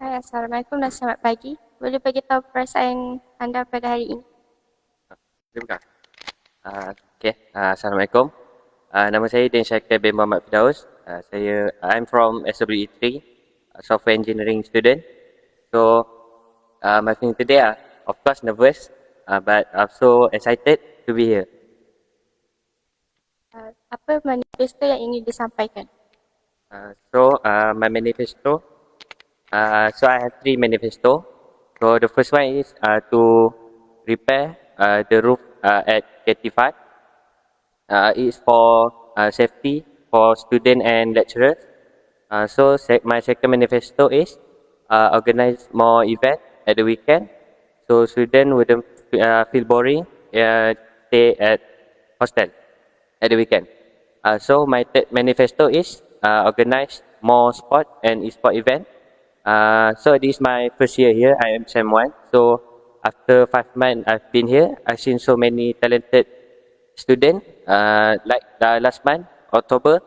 Hai, Assalamualaikum dan selamat pagi. Boleh bagi tahu perasaan anda pada hari ini? Terima kasih. Assalamualaikum. Nama saya Din Syakir bin Muhammad Firdaus. I'm from SWE3, Software Engineering student. So, my feeling today are, of course, nervous, but also excited to be here. Apa manifesto yang ingin disampaikan? My manifesto. So I have three manifesto. So the first one is to repair the roof at KT5. It's for safety for student and lecturers. My second manifesto is organize more event at the weekend, so student wouldn't feel boring. Stay at hostel at the weekend. So my third manifesto is organize more sport and e-sport event. So this is my first year here. I am Sem 1. So after 5 months I've been here, I've seen so many talented students. Like last month, October,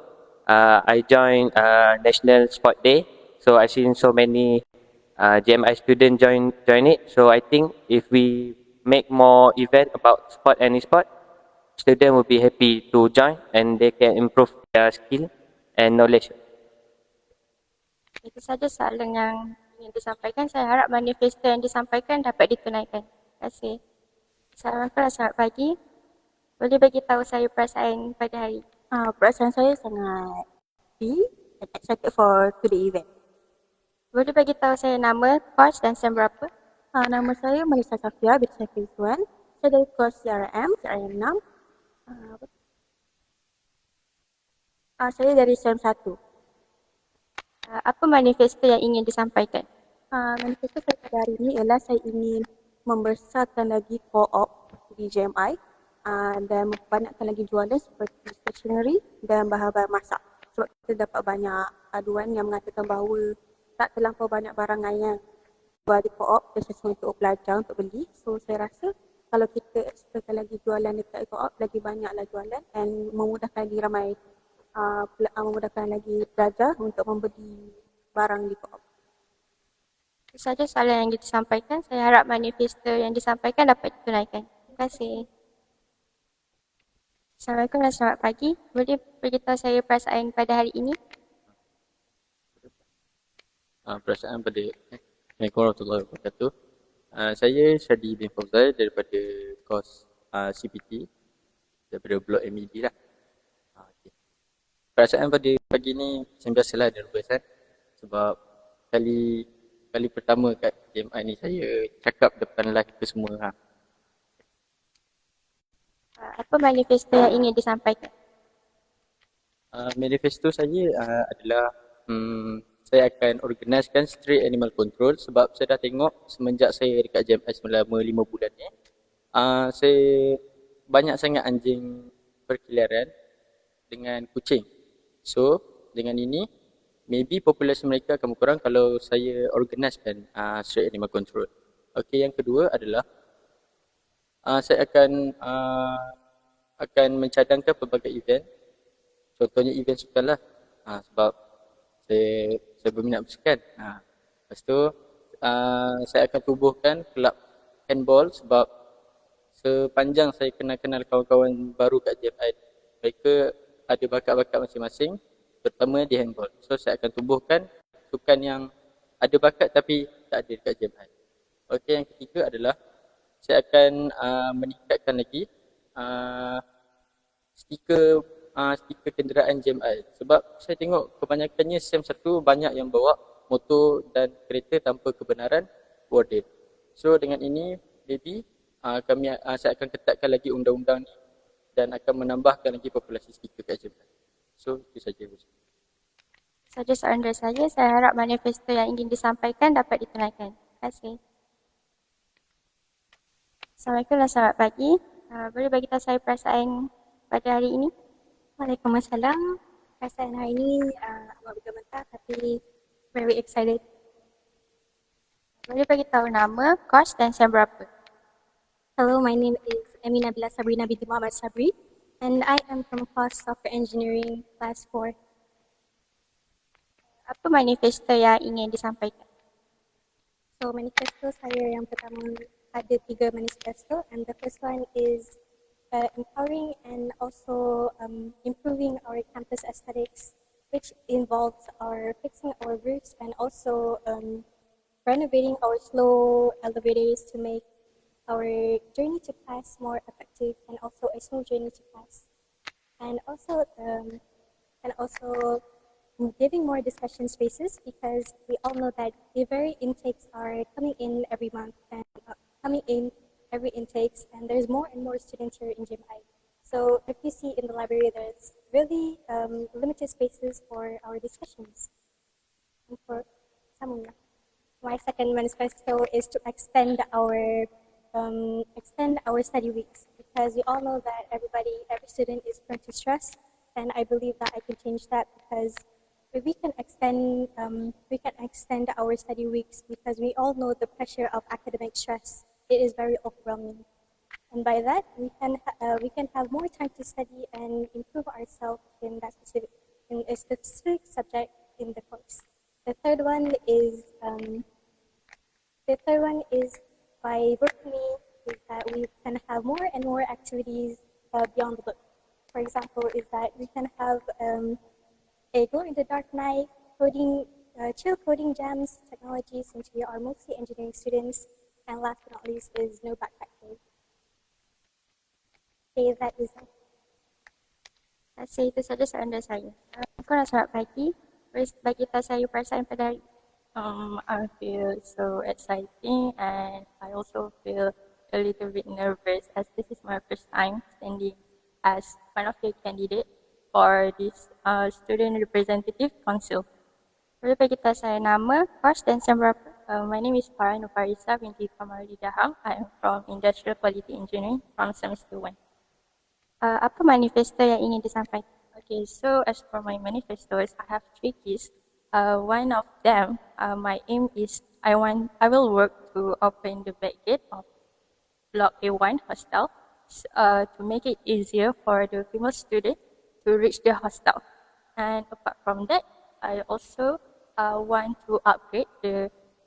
I joined National Sport Day. So I've seen so many GMI students join it. So I think if we make more event about sport and e-sport, students will be happy to join and they can improve their skill and knowledge. Itu saja soalan yang ingin disampaikan. Saya harap manifesto yang disampaikan dapat ditunaikan. Terima kasih. Assalamualaikum dan selamat pagi. Boleh bagi tahu saya perasaan pada hari ini? Perasaan saya sangat happy and excited for today event. Boleh bagi tahu saya nama, kos dan sem berapa? Nama saya Melissa Safia bin Syafir Izzuan. Saya dari kos CRM 6. Saya dari SEM 1. Apa manifesto yang ingin disampaikan? Manifesto saya pada hari ini ialah saya ingin membesarkan lagi co-op di JMI dan membanyakkan lagi jualan seperti stationery dan bahan-bahan masak. Sebab kita dapat banyak aduan yang mengatakan bahawa tak terlampau banyak barangan yang jual di co-op dan sesuai untuk pelajar untuk beli. So saya rasa kalau kita ekstrakan lagi jualan dekat co-op, lagi banyaklah jualan dan memudahkan lagi ramai memudahkan lagi pelajar untuk membeli barang di co-op. Itu saja soalan yang disampaikan. Saya harap manifesto yang disampaikan dapat ditunaikan. Terima kasih. Assalamualaikum dan selamat pagi. Boleh beritahu saya perasaan pada hari ini? Perasaan pada Assalamualaikum warahmatullahi wabarakatuh. Saya Syadi bin Fauzal daripada kos CPT daripada blok MED lah. Okay. Perasaan pada pagi ni macam biasalah nervous kan. Sebab kali pertama kat JMI ni saya cakap depan live ke semua. Apa manifesto yang ingin disampaikan? Manifesto saya adalah saya akan organisekan street animal control sebab saya dah tengok semenjak saya dekat JMI selama 5 bulan ni saya banyak sangat anjing berkeliaran dengan kucing. So dengan ini maybe populasi mereka akan berkurang kalau saya organisekan street animal control. Okey, yang kedua adalah saya akan mencadangkan pelbagai event. Contohnya event sukan lah. Sebab saya berminat bersukan. Lepas tu saya akan tubuhkan kelab handball sebab sepanjang saya kenal kawan-kawan baru kat JMI, mereka ada bakat-bakat masing-masing, terutama di handball. So saya akan tubuhkan sukan yang ada bakat tapi tak ada dekat JMI. Okey, yang ketiga adalah saya akan meningkatkan lagi stiker kenderaan JMI sebab saya tengok kebanyakannya SEM 1 banyak yang bawa motor dan kereta tanpa kebenaran warded. So dengan ini maybe saya akan ketatkan lagi undang-undang ni dan akan menambahkan lagi populasi stiker kat JMI. So itu saja. Saja soalan dari saya harap manifesto yang ingin disampaikan dapat ditunaikan. Terima kasih. Assalamualaikum dan selamat pagi. Boleh bagi tahu saya perasaan pada hari ini? Waalaikumsalam. Perasaan hari ini amat bergemetar tapi very excited. Boleh bagi tahu nama, kos dan sem berapa? Hello, my name is Amina Bila Sabrina binti Muhammad Sabri and I am from course Software Engineering Class 4. Apa manifesto yang ingin disampaikan? So manifesto saya yang pertama ada 3 manifesto, and the first one is empowering and also improving our campus aesthetics, which involves our fixing our roofs and also renovating our slow elevators to make our journey to class more effective and also a smooth journey to class. And also giving more discussion spaces, because we all know that the very intakes are coming in every month and coming in every intakes, and there's more and more students here in GMI. So if you see in the library, there's really limited spaces for our discussions. And for some, my second manifesto is to extend our study weeks, because we all know that every student is prone to stress, and I believe that I can change that, because if we can extend our study weeks, because we all know the pressure of academic stress. It is very overwhelming, and by that we can have more time to study and improve ourselves in a specific subject in the course. The third one is by Berkeley, is that we can have more and more activities beyond the book. For example, is that we can have a glow in the dark night, chill coding jams, technology, since we are mostly engineering students, and last but not least is no backpacking. Okay, that is all. Terima kasih, itu saja soalan dari saya. Korang selamat pagi. Boleh bagi tahu saya perasaan pada hari. I feel so exciting, and I also feel a little bit nervous, as this is my first time standing as one of the candidates for this student representative council. Boleh bagi tahu saya nama, course dan sem berapa? My name is Farah Nufarisa binti Kamarudi Dahang. I am from Industrial Quality Engineering from semester 1. Apa manifesto yang ingin disampaikan? Okay, so as for my manifestos, I have 3 keys. One of them, my aim is I will work to open the back gate of Block A1 hostel to make it easier for the female student to reach the hostel. And apart from that, I also want to upgrade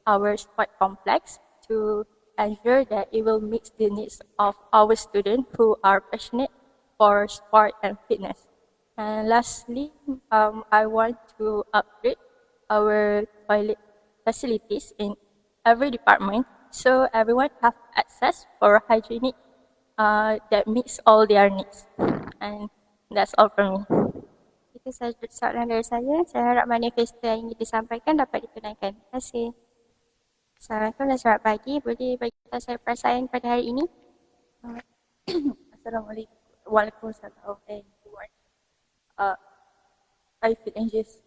our sport complex to ensure that it will meet the needs of our students who are passionate for sport and fitness. And lastly, I want to upgrade our toilet facilities in every department, so everyone have access for hygienic that meets all their needs. And that's all from me. Itu saja soalan dari saya. Saya harap manifesto yang ingin disampaikan dapat ditunaikan. Terima kasih. Assalamualaikum dan selamat pagi. Boleh bagi tahu saya perasaan pada hari ini? Assalamualaikum. Waalaikumsalam everyone. I feel anxious.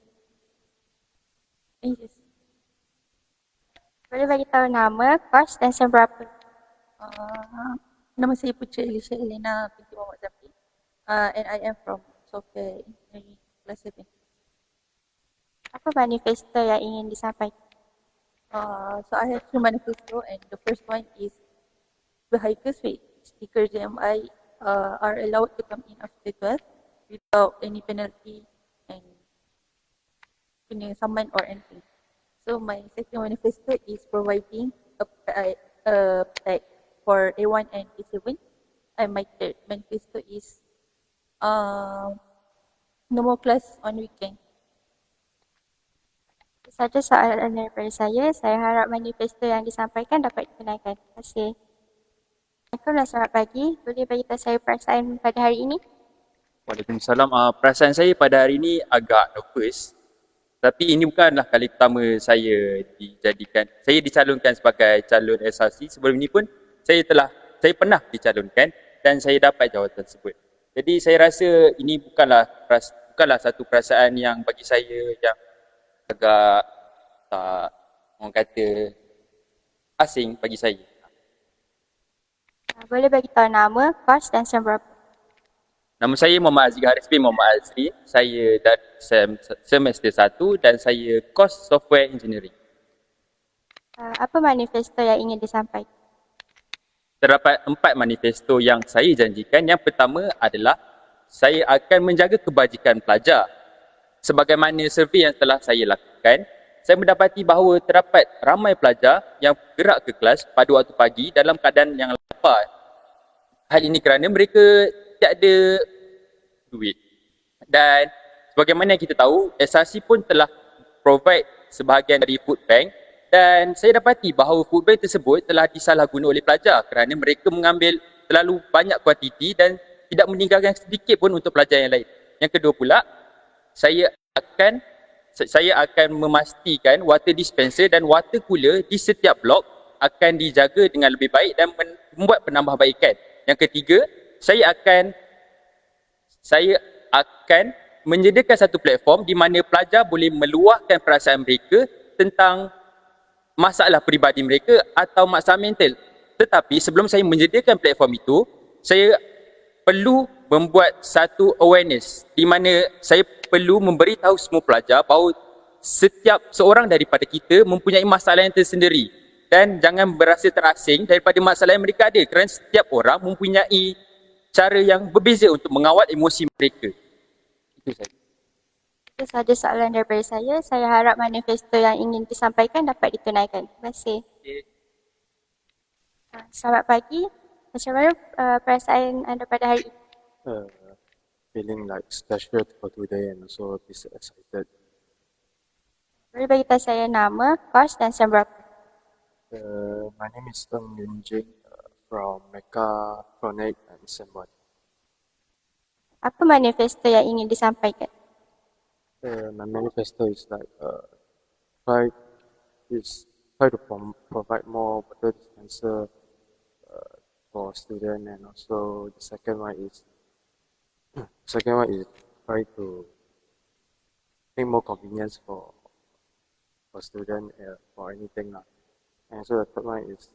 Boleh bagi tahu nama, course dan sem berapa? Nama saya Putri Elisha Elena binti Muhammad Zafi. And I am from Software Engineering Class 7. Apa manifesto yang ingin disampaikan? So I have 2 manifesto, and the first one is vehicles with sticker GMI are allowed to come in after 12 without any penalty and kena saman or anything. So my second manifesto is providing a pack for A1 and A7. And my third manifesto is no more class on weekend. Itu saja soalan daripada saya. Saya harap manifesto yang disampaikan dapat ditunaikan. Terima kasih. Assalamualaikum dan selamat pagi. Boleh bagi tahu saya perasaan pada hari ini? Waalaikumsalam. Perasaan saya pada hari ini agak nervous. Tapi ini bukanlah kali pertama saya dicalonkan sebagai calon SRC. Sebelum ini pun saya pernah dicalonkan dan saya dapat jawatan tersebut. Jadi saya rasa ini bukanlah satu perasaan yang bagi saya yang agak orang kata asing bagi saya. Boleh bagi tahu nama, course dan sem berapa? Nama saya Muhammad Aziz Haris bin Muhammad Azri. Saya dari semester 1 dan saya course Software Engineering. Apa manifesto yang ingin disampaikan? Terdapat 4 manifesto yang saya janjikan. Yang pertama adalah saya akan menjaga kebajikan pelajar sebagaimana survey yang telah saya lakukan. saya mendapati bahawa terdapat ramai pelajar yang gerak ke kelas pada waktu pagi dalam keadaan yang lapar. Hal ini kerana mereka tiada duit. Dan sebagaimana yang kita tahu, SRC pun telah provide sebahagian dari food bank, dan saya dapati bahawa food bank tersebut telah disalahguna oleh pelajar kerana mereka mengambil terlalu banyak kuantiti dan tidak meninggalkan sedikit pun untuk pelajar yang lain. Yang kedua pula, saya akan memastikan water dispenser dan water cooler di setiap blok akan dijaga dengan lebih baik dan membuat penambahbaikan. Yang ketiga, saya akan menyediakan satu platform di mana pelajar boleh meluahkan perasaan mereka tentang masalah peribadi mereka atau masalah mental. Tetapi sebelum saya menyediakan platform itu, saya perlu membuat satu awareness di mana saya perlu memberitahu semua pelajar bahawa setiap seorang daripada kita mempunyai masalah yang tersendiri, dan jangan berasa terasing daripada masalah yang mereka ada kerana setiap orang mempunyai cara yang berbeza untuk mengawal emosi mereka. Itu saja. Itu sahaja soalan daripada saya. Saya harap manifesto yang ingin disampaikan dapat ditunaikan. Terima kasih. Selamat pagi. Macam mana perasaan anda pada hari ini? Feeling like special for today and also a bit excited. Boleh bagi tahu saya nama, kos dan sem berapa? My name is Ng Yun Jing from Mecca Chronic and Semwan. Apa manifesto yang ingin disampaikan? My manifesto is like try to provide more water dispenser for student, and also the second one is try to make more convenience for student for anything lah. And so the third one is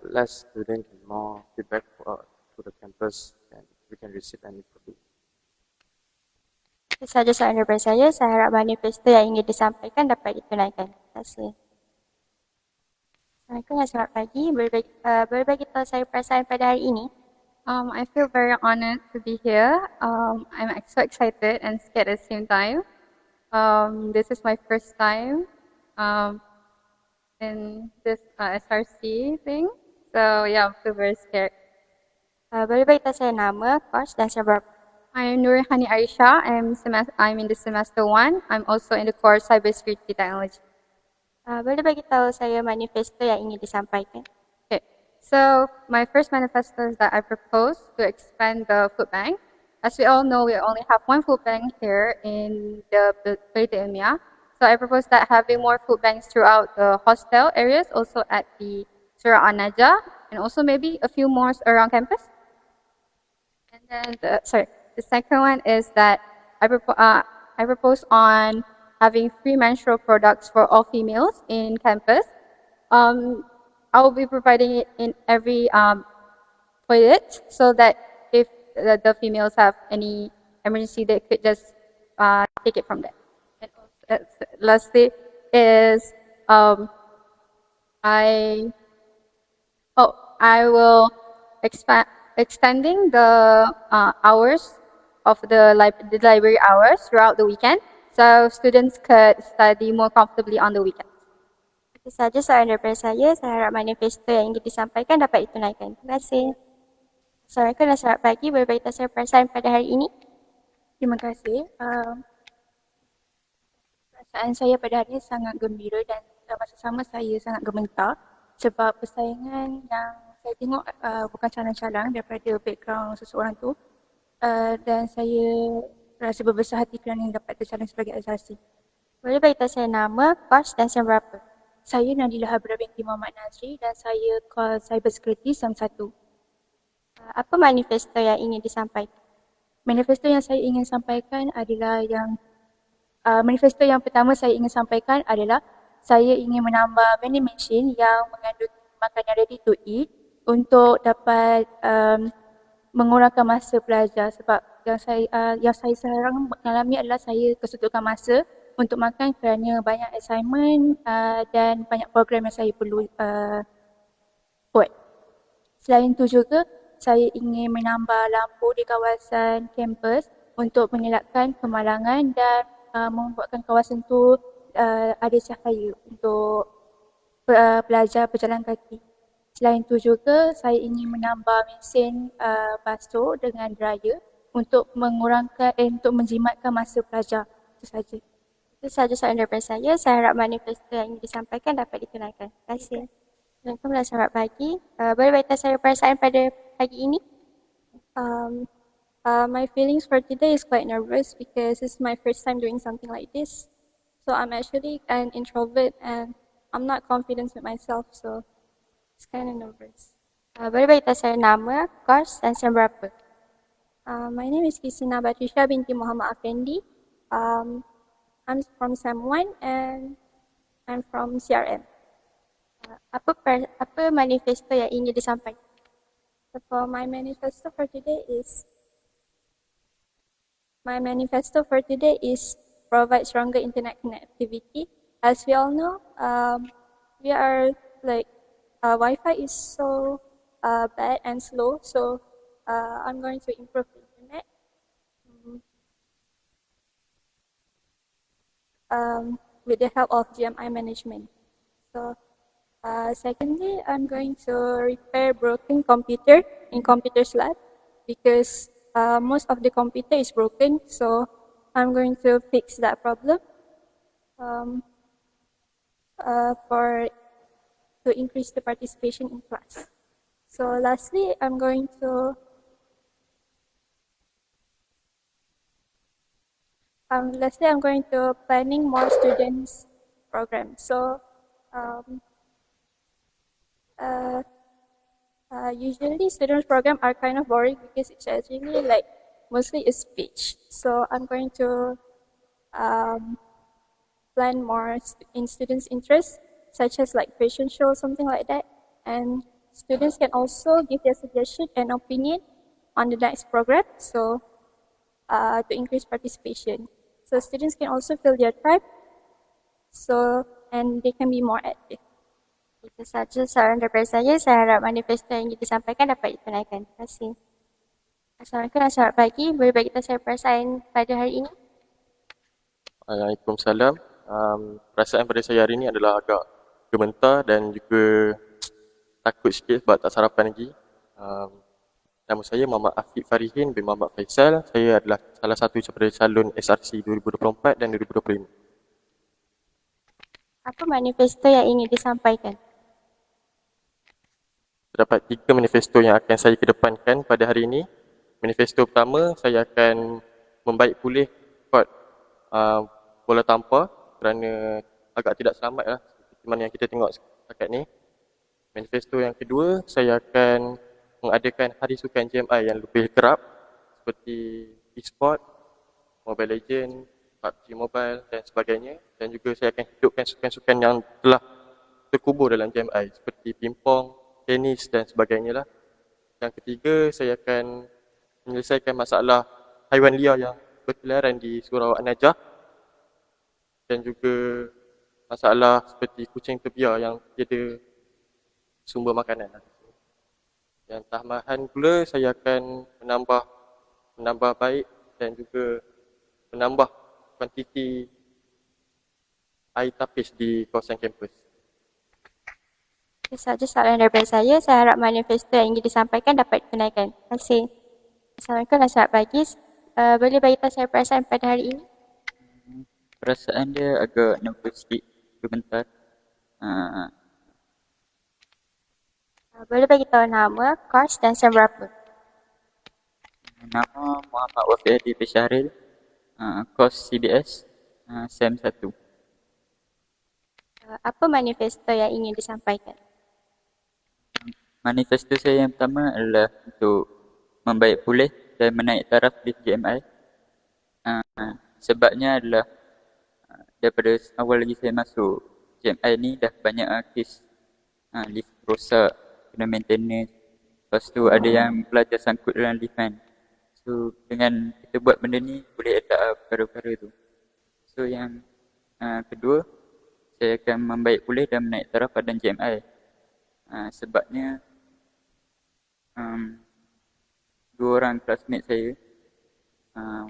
less student and more feedback to the campus, and we can receive any problem. Itu sahaja soalan daripada saya. Saya harap manifesto yang ingin disampaikan dapat ditunaikan. Terima kasih. Assalamualaikum dan selamat pagi. Boleh bagi tahu saya perasaan pada hari ini? I feel very honored to be here. I'm so excited and scared at the same time. This is my first time in this SRC thing. So yeah, I feel very scared. Boleh bagi tahu saya nama, kos dan sem berapa? I'm Nurhani Aisha. I'm in the semester 1. I'm also in the course Cybersecurity Technology. Boleh bagi tahu saya manifesto yang ingin disampaikan? Okay, so my first manifesto is that I propose to expand the food bank. As we all know, we only have one food bank here in the Pelita Ilmiah. So I propose that having more food banks throughout the hostel areas, also at the Surah An-Najah, and also maybe a few more around campus. And then the second one is that I propose on having free menstrual products for all females in campus. I will be providing it in every toilet so that if the females have any emergency, they could just take it from there. And lastly is I will extending the hours of the library hours throughout the weekend, so students could study more comfortably on the weekend. Itu sahaja soalan daripada saya. Saya harap manifesto yang ingin disampaikan dapat ditunaikan. Terima kasih. Assalamualaikum dan selamat pagi. Boleh bagi tahu saya perasaan pada hari ini? Terima kasih. Perasaan saya pada hari ini sangat gembira dan masa sama saya sangat gemetar sebab persaingan yang saya tengok bukan calang-calang daripada background seseorang tu, dan saya rasa berbesar hati kerana dapat tercalon sebagai asasi. Boleh bagi tahu saya nama, kos dan sem berapa? Saya Nadilah Habra binti Muhammad Nazri dan saya course Cybersecurity SEM 1. Apa manifesto yang ingin disampaikan? Manifesto yang saya ingin sampaikan adalah manifesto yang pertama saya ingin sampaikan adalah saya ingin menambah vending machine yang mengandung makanan ready to eat untuk dapat mengurangkan masa pelajar, sebab yang saya sekarang mengalami adalah saya kesuntukan masa untuk makan kerana banyak assignment dan banyak program yang saya perlu sport. Selain itu juga, saya ingin menambah lampu di kawasan kampus untuk mengelakkan kemalangan dan membuatkan kawasan itu ada cahaya untuk pelajar berjalan kaki. Selain itu juga, saya ingin menambah mesin basuh dengan dryer untuk untuk menjimatkan masa pelajar. Itu saja. Itu sahaja soalan daripada saya. Saya harap manifesto yang ingin disampaikan dapat ditunaikan. Terima kasih. Assalamualaikum, selamat pagi. Boleh beritahu saya perasaan pada pagi ini? My feelings for today is quite nervous because it's my first time doing something like this. So I'm actually an introvert and I'm not confident with myself, so it's kind of nervous. Boleh beritahu saya nama, kos dan sem berapa? My name is Kisina Batrisha binti Muhammad Afendi. I'm from SEM 1 and I'm from CRM. Apa manifesto yang ingin disampaikan? So for my manifesto for today is provide stronger internet connectivity. As we all know, we are like Wi-Fi is so bad and slow. So I'm going to improve the internet. With the help of GMI management. So secondly, I'm going to repair broken computer in computers lab because most of the computer is broken. So I'm going to fix that problem to increase the participation in class. So lastly, I'm going to planning more students program. So usually students program are kind of boring because it's actually like mostly a speech. So I'm going to plan more in students' interests, such as like fashion show, something like that. And students can also give their suggestion and opinion on the next program. So to increase participation. So students can also fill their time. And they can be more active. Itu saja soalan daripada saya. Saya harap manifesto yang disampaikan dapat ditunaikan. Terima kasih. Assalamualaikum dan selamat pagi. Boleh bagi tahu saya perasaan pada hari ini? Waalaikumsalam. Perasaan pada saya hari ini adalah agak gemetar dan juga takut sikit sebab tak sarapan lagi. Nama saya Muhammad Afiq Farihin bin Muhammad Faisal. Saya adalah salah satu daripada calon SRC 2024 dan 2025. Apa manifesto yang ingin disampaikan? Terdapat 3 manifesto yang akan saya kedepankan pada hari ini. Manifesto pertama, saya akan membaik pulih kod bola tampar kerana agak tidak selamat lah seperti mana yang kita tengok setakat ni. Manifesto yang kedua, saya akan mengadakan hari sukan GMI yang lebih kerap seperti e-sport, Mobile Legends, PUBG Mobile dan sebagainya. Dan juga saya akan hidupkan sukan-sukan yang telah terkubur dalam GMI seperti pingpong, tenis dan sebagainya lah. Yang ketiga, saya akan menyelesaikan masalah haiwan liar yang berkeliaran di Surau An-Najah dan juga masalah seperti kucing terbiar yang tiada sumber makanan. Yang tambahan pula, saya akan menambah baik dan juga menambah kuantiti air tapis di kawasan kampus. Itu saja soalan daripada saya. Saya harap manifesto yang ingin disampaikan dapat ditunaikan. Terima kasih. Assalamualaikum dan selamat pagi. Boleh bagi tahu saya perasaan pada hari ini? Perasaan dia agak nervous sikit, sebentar. Boleh bagi tahu nama, kos dan sem berapa? Nama Muhammad Wafiq Adi Pesyahril, kos CBS, SEM 1. Apa manifesto yang ingin disampaikan? Manifesto saya yang pertama adalah untuk membaik pulih dan menaik taraf di GMI. Sebabnya adalah daripada awal lagi saya masuk GMI ni dah banyak kes lift rosak, kena maintenance. Lepas tu ada yang pelajar sangkut dalam lift kan. So dengan kita buat benda ni boleh adapt perkara-perkara tu. So yang kedua, saya akan membaik pulih dan menaik taraf badan GMI. Sebabnya dua orang classmate saya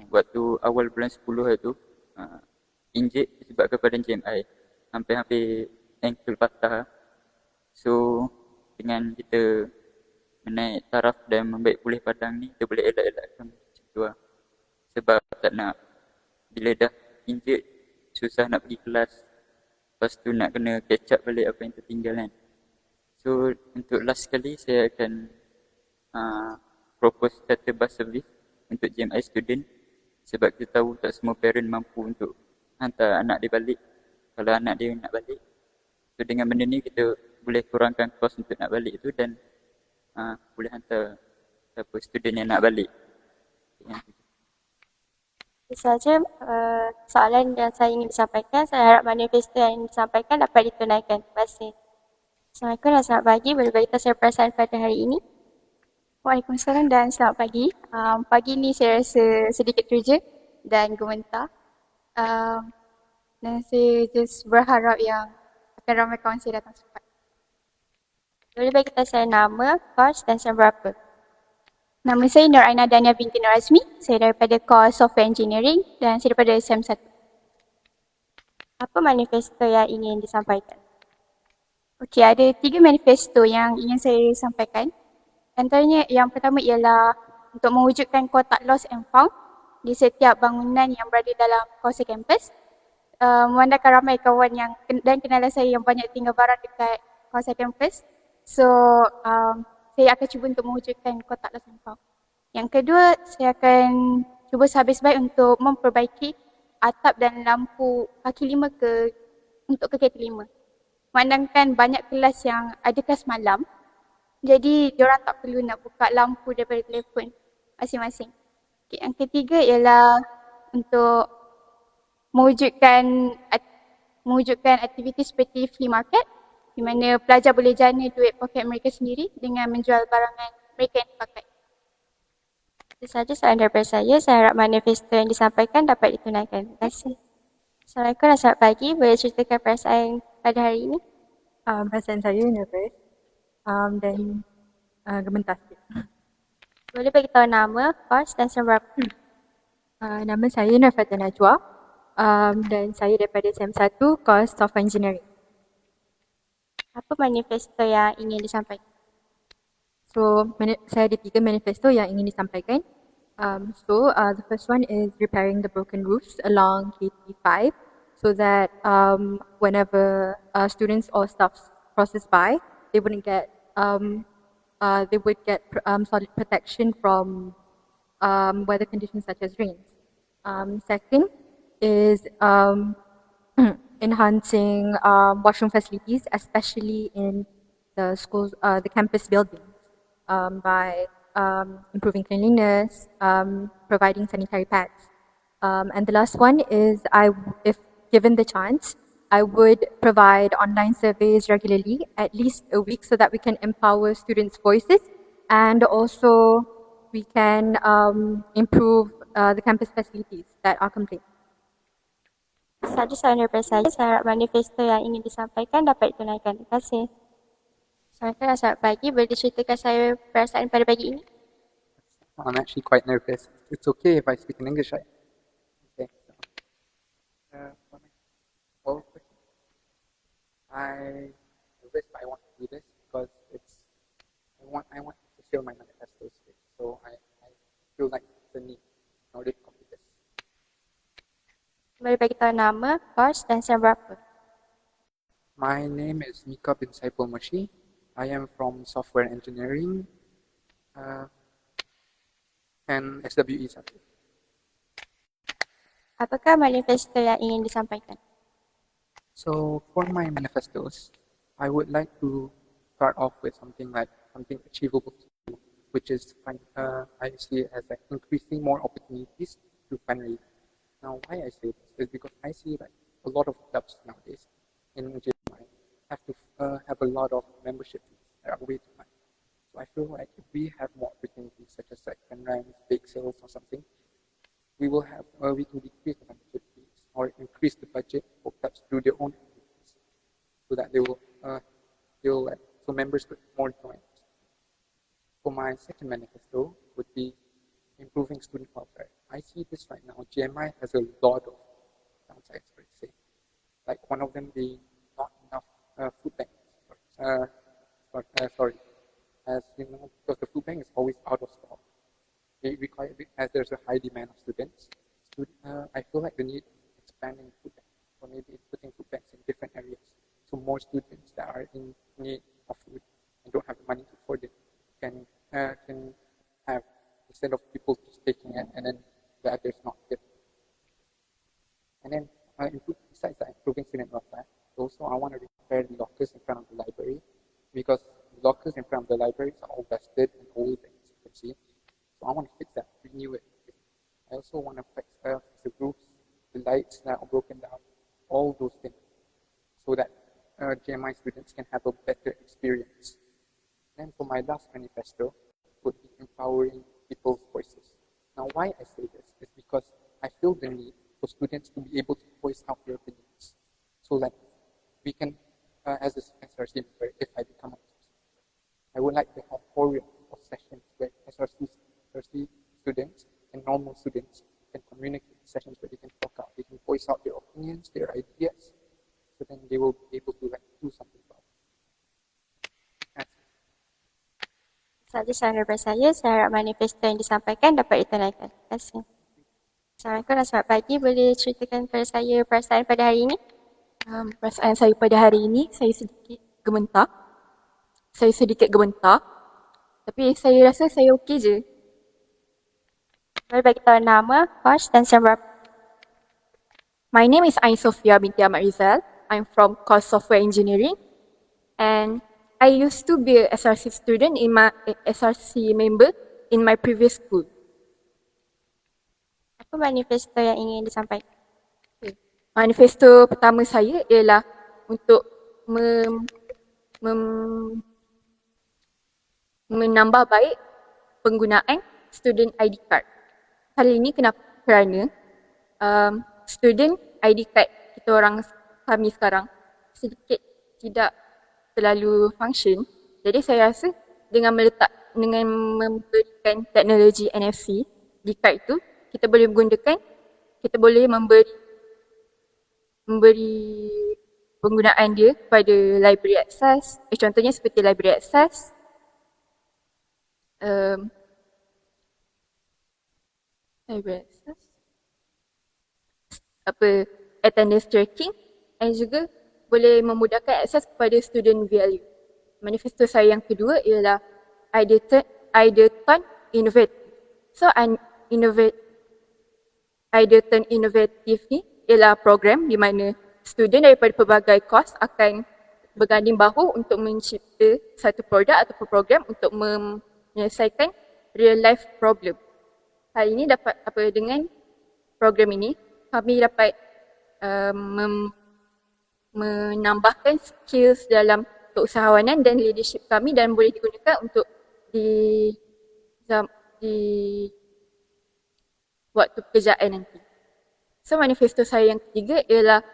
waktu awal bulan 10 itu injet disebabkan pada JMI, hampir-hampir ankle patah. So dengan kita menaik taraf dan membaik pulih padang ni, kita boleh elak-elakkan macam tu lah. Sebab tak nak bila dah injet susah nak pergi kelas, lepas tu nak kena catch up balik apa yang tertinggal kan. So untuk last kali saya akan propose charter bus service untuk JMI student, sebab kita tahu tak semua parent mampu untuk hantar anak dia balik kalau anak dia nak balik. So dengan benda ni kita boleh kurangkan kos untuk nak balik tu dan boleh hantar siapa student yang nak balik. Itu saja soalan yang saya ingin disampaikan. Saya harap manifesto yang disampaikan dapat ditunaikan. Terima kasih. Assalamualaikum dan selamat pagi. Boleh beritahu saya perasaan pada hari ini? Waalaikumsalam dan selamat pagi. Pagi ni saya rasa sedikit terja dan gementar. Dan saya just berharap yang akan ramai kawan saya datang cepat. Boleh bagi tahu saya nama, kos dan sem berapa? Nama saya Nur Aina Dania binti Nur Azmi. Saya daripada Course Software Engineering dan saya daripada SEM1. Apa manifesto yang ingin disampaikan? Okey, ada 3 manifesto yang ingin saya sampaikan. Antaranya yang pertama ialah untuk mewujudkan kotak lost and found di setiap bangunan yang berada dalam kawasan kampus. Memandangkan ramai kawan yang dan kenalan saya yang banyak tinggal barang dekat kawasan kampus. So, saya akan cuba untuk mewujudkan kotak lost and found. Yang kedua, saya akan cuba sehabis baik untuk memperbaiki atap dan lampu kaki 5 untuk ke kaki 5. Memandangkan banyak kelas yang ada kelas malam, jadi diorang tak perlu nak buka lampu daripada telefon masing-masing. Okay, yang ketiga ialah untuk mewujudkan aktiviti seperti flea market di mana pelajar boleh jana duit poket mereka sendiri dengan menjual barangan mereka yang dipakai. Itu sahaja soalan daripada saya. Saya harap manifesto yang disampaikan dapat ditunaikan. Terima kasih. Assalamualaikum dan selamat pagi. Boleh ceritakan perasaan pada hari ini? Perasaan saya nervous dan gementar sikit. Boleh bagi tahu nama, kos dan sem berapa? Nama saya Nurfatan Najwa dan saya daripada SEM1 Course Software Engineering. Apa manifesto yang ingin disampaikan? So, saya ada 3 manifesto yang ingin disampaikan. The first one is repairing the broken roofs along KT5 so that whenever students or staff crosses by, they would get solid protection from weather conditions such as rains. Second is enhancing washroom facilities, especially in the schools, the campus buildings, by improving cleanliness, providing sanitary pads. And the last one is, if given the chance, I would provide online surveys regularly, at least a week, so that we can empower students' voices and also we can improve the campus facilities that are complete. Saja soalan daripada saya. Saya harap manifesto yang ingin disampaikan dapat ditunaikan. Terima kasih. Assalamualaikum dan selamat pagi. Boleh diceritakan saya perasaan pada pagi ini? I'm actually quite nervous. It's okay if I speak in English, right? Okay. What was the question? I nervous, but I want to do this because I want to fulfill my manifesto stage. So I feel like it's a need in order to complete this. Boleh bagi tahu nama, kos dan sem berapa? My name is Mika bin Saiful Moshi. I am from Software Engineering and SWE Satu. Apakah manifesto yang ingin disampaikan? So for my manifestos, I would like to start off with something achievable, which is I see it as like increasing more opportunities to find. Now, why I say this is because I see like a lot of clubs nowadays in JMI have to have a lot of membership fees that are way too high. So I feel like if we have more opportunities such as like runs, bake sales or something, we can decrease the membership fees or increase the budget for clubs to do their own activities, so that they will like so members could more join. For my second manifesto would be improving student welfare. I see this right now. GMI has a lot of downsides, per se. Like one of them being not enough food banks. Sorry, as you know, because the food bank is always out of stock. They require, as there's a high demand of students. I feel like the need of expanding food banks, or maybe putting food banks in different areas, so more students that are in need of food and don't have the money to afford it can have, instead of people just taking it and then the others not get. And then besides that, improving student welfare, also I want to repair the lockers in front of the library, because the lockers in front of the libraries are all rusted and old, as you can see. So I want to fix that, renew it. I also want to fix the roofs, the lights that are broken down, all those things, so that GMI students can have a better experience. And for my last manifesto, would be empowering people's voices. Now, why I say this is because I feel the need for students to be able to voice out their opinions, so that we can, as a SRC member, if I become a SRC member, I would like to have forums or sessions where SRC students and normal students can communicate, sessions where they can talk out, they can voice out their opinions, their ideas, so then they will be able to do something about it. Saja saran daripada saya harap manifesto yang disampaikan dapat ditunaikan. Terima kasih. Assalamualaikum dan selamat pagi. Boleh ceritakan kepada saya perasaan pada hari ini? Perasaan saya pada hari ini, saya sedikit gementar. Tapi saya rasa saya okey je. Boleh bagi tahu nama, course dan sem berapa? My name is Ain Sofia binti Ahmad Rizal. I'm from course Software Engineering, and I used to be a SRC student in my SRC member in my previous school. Apa manifesto yang ingin disampaikan? Manifesto pertama saya ialah untuk menambah baik penggunaan student ID card. Hal ini kenapa? Kerana student ID card kami sekarang sedikit tidak terlalu function. Jadi saya rasa dengan memberikan teknologi NFC di card itu, kita boleh memberi penggunaan dia kepada library access. Contohnya seperti library access, attendance tracking, dan juga boleh memudahkan akses kepada student value. Manifesto saya yang kedua ialah Ideaton Innovative. So, Ideaton Innovative ni ialah program di mana student daripada pelbagai course akan berganding bahu untuk mencipta satu produk ataupun program untuk menyelesaikan real life problem. Hal ini dengan program ini, kami dapat menambahkan skills dalam keusahawanan dan leadership kami, dan boleh digunakan untuk di waktu pekerjaan nanti. So, manifesto saya yang ketiga ialah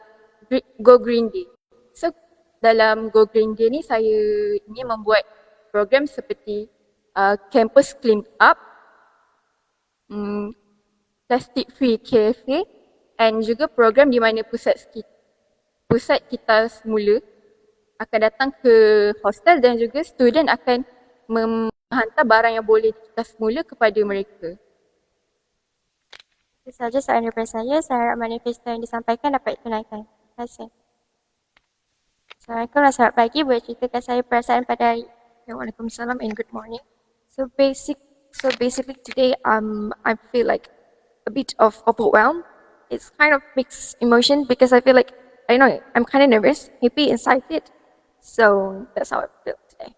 Go Green Day. So, dalam Go Green Day ni saya ingin membuat program seperti Campus Clean Up, Plastic Free Cafe, dan juga program di mana pusat kita semula akan datang ke hostel, dan juga student akan menghantar barang yang boleh kita semula kepada mereka. Itu sahaja soalan daripada saya. Saya harap manifesto yang disampaikan dapat ditunaikan. Terima kasih. Assalamualaikum dan selamat pagi. Boleh ceritakan saya perasaan pada hari? Waalaikumsalam and good morning. So basically today I feel like a bit of overwhelmed. It's kind of mixed emotion because I feel like, I don't know, I'm kind of nervous, happy, excited. So that's how I feel today.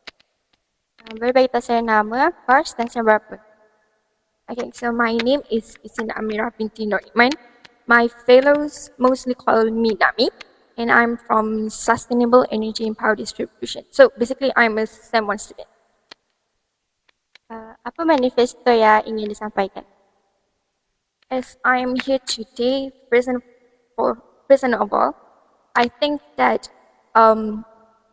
Boleh bagi tahu saya nama, course dan sem berapa? Okay, so my name is Isin Amira binti Nur Iman. My fellows mostly call me Nami, and I'm from Sustainable Energy and Power Distribution. So basically I'm a SEM 1 student. Apa manifesto yang ingin disampaikan? As I'm here today, present of all, I think that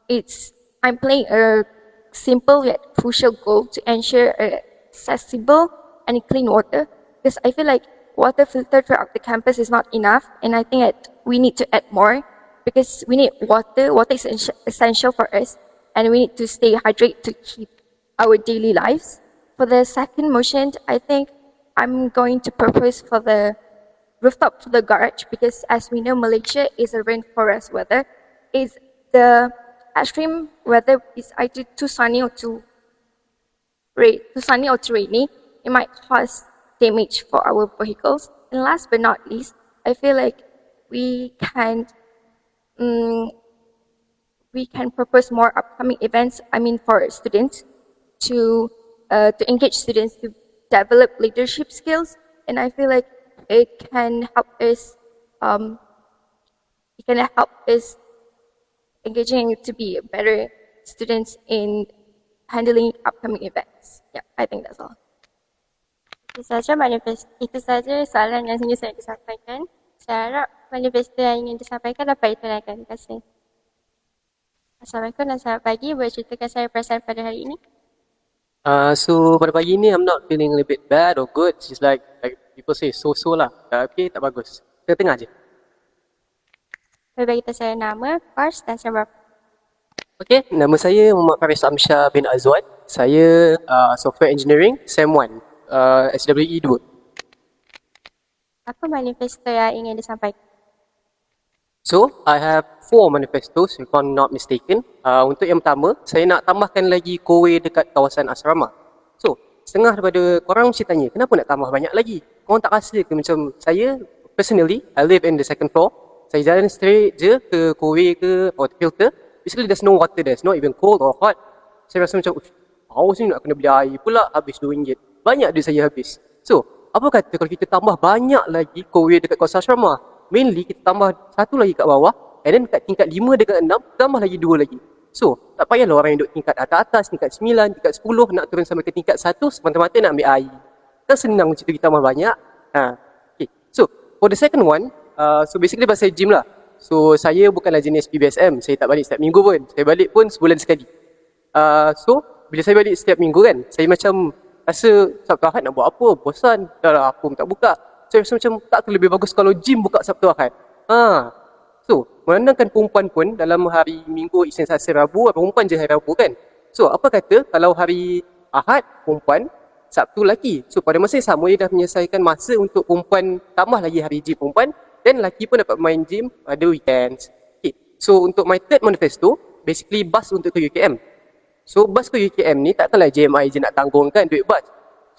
it's I'm playing a simple yet crucial goal to ensure accessible and clean water, because I feel like water filtered throughout the campus is not enough, and I think that we need to add more because we need water. Water is essential for us, and we need to stay hydrated to keep our daily lives. For the second motion, I think I'm going to propose for the rooftop for the garage, because as we know, Malaysia is a rainforest weather. Is the extreme weather is either too sunny or too rainy, it might cause damage for our vehicles. And last but not least, I feel like we can propose more upcoming events. I mean, for students to engage students to develop leadership skills, and I feel like it can help us. It can help us engaging to be better students in handling upcoming events. Yeah, I think that's all. Itu saja soalan yang ingin saya disampaikan. Saya harap manifesto yang ingin disampaikan dapat ditunaikan. Terima kasih. Assalamualaikum dan selamat pagi. Boleh ceritakan saya perasaan pada hari ini? So pada pagi ni I'm not feeling a little bit bad or good. It's like people say so lah. Okay, tak bagus. Tengah-tengah je. Boleh bagi tahu saya nama, course dan sebab. Okay, nama saya Muhammad Faris Amsyah bin Azwan. Saya Software Engineering SEM 1, SWE 2. Apa manifesto yang ingin disampaikan? So, I have 4 manifestos if I'm not mistaken. Untuk yang pertama, saya nak tambahkan lagi kowe dekat kawasan asrama. So, setengah daripada korang mesti tanya, kenapa nak tambah banyak lagi? Korang tak rasa ke macam saya, personally, I live in the second floor. Saya jalan straight je ke kowe ke water filter. Basically, there's no water there. It's not even cold or hot. Saya rasa macam, haus ni nak kena beli air pula, habis RM2. Banyak duit saya habis. So, apa kata kalau kita tambah banyak lagi kowe dekat kawasan asrama? Mainly kita tambah satu lagi kat bawah, and then kat tingkat 5 dengan 6 tambah lagi 2 lagi. So tak payahlah orang yang duduk tingkat atas, tingkat 9, tingkat 10 nak turun sampai ke tingkat 1 semata-mata nak ambil air. Kan senang macam tu kita tambah banyak. Okay. So for the second one, so basically pasal gym lah. So saya bukanlah jenis PBSM, saya tak balik setiap minggu pun. Saya balik pun sebulan sekali. So bila saya balik setiap minggu kan, saya macam rasa Sabtu Ahad nak buat apa, bosan, dah lah aku tak buka. Saya rasa macam tak lebih bagus kalau gym buka Sabtu Ahad. So, menandangkan perempuan pun dalam hari Minggu, Isnin, Selasa, Rabu, perempuan je hari Rabu kan. So, apa kata kalau hari Ahad perempuan, Sabtu lelaki. So, pada masa yang sama dia dah menyelesaikan masa untuk perempuan tambah lagi hari gym perempuan, dan lelaki pun dapat main gym pada weekends. Okay. So, untuk my third manifesto, basically bus untuk ke UKM. So, bus ke UKM ni takkanlah JMI je nak tanggungkan duit bus.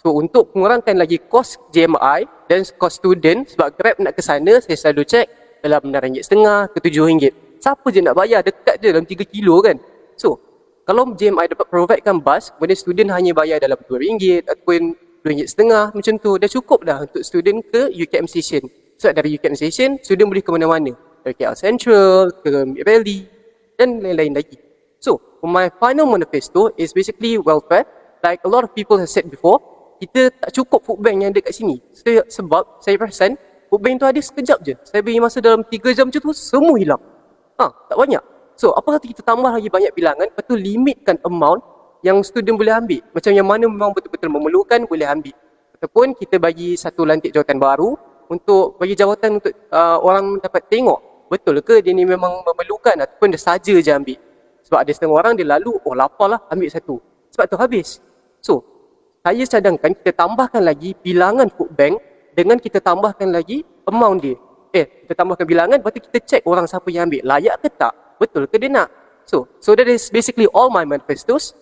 So, untuk mengurangkan lagi kos JMI dan kos student, sebab Grab nak ke sana, saya selalu cek dalam RM6.50 ke RM7. Siapa je nak bayar? Dekat je dalam 3 kilo kan. So, kalau JMI dapat providekan bus, kemudian student hanya bayar dalam RM2 ataupun RM2.50, macam tu, dah cukup dah untuk student ke UKM Station. So, dari UKM Station, student boleh ke mana-mana. Dari KL Central, ke Mid Valley dan lain-lain lagi. So, my final manifesto is basically welfare. Like a lot of people have said before, kita tak cukup food bank yang ada kat sini. Sebab saya perasan food bank tu ada sekejap je. Saya beri masa dalam 3 jam macam tu, semua hilang. Tak banyak. So, apa kata kita tambah lagi banyak bilangan, lepas tu limitkan amount yang student boleh ambil. Macam yang mana memang betul-betul memerlukan, boleh ambil. Ataupun kita bagi satu lantik jawatan baru untuk bagi jawatan untuk orang dapat tengok. Betul ke dia ni memang memerlukan ataupun dia saja je ambil. Sebab ada setengah orang dia lalu, lapar lah, ambil satu. Sebab tu habis. So, saya cadangkan kita tambahkan lagi bilangan food bank dengan kita tambahkan lagi amount dia. Kita tambahkan bilangan, lepas tu kita check orang siapa yang ambil. Layak ke tak? Betul ke dia nak? So that is basically all my manifestos.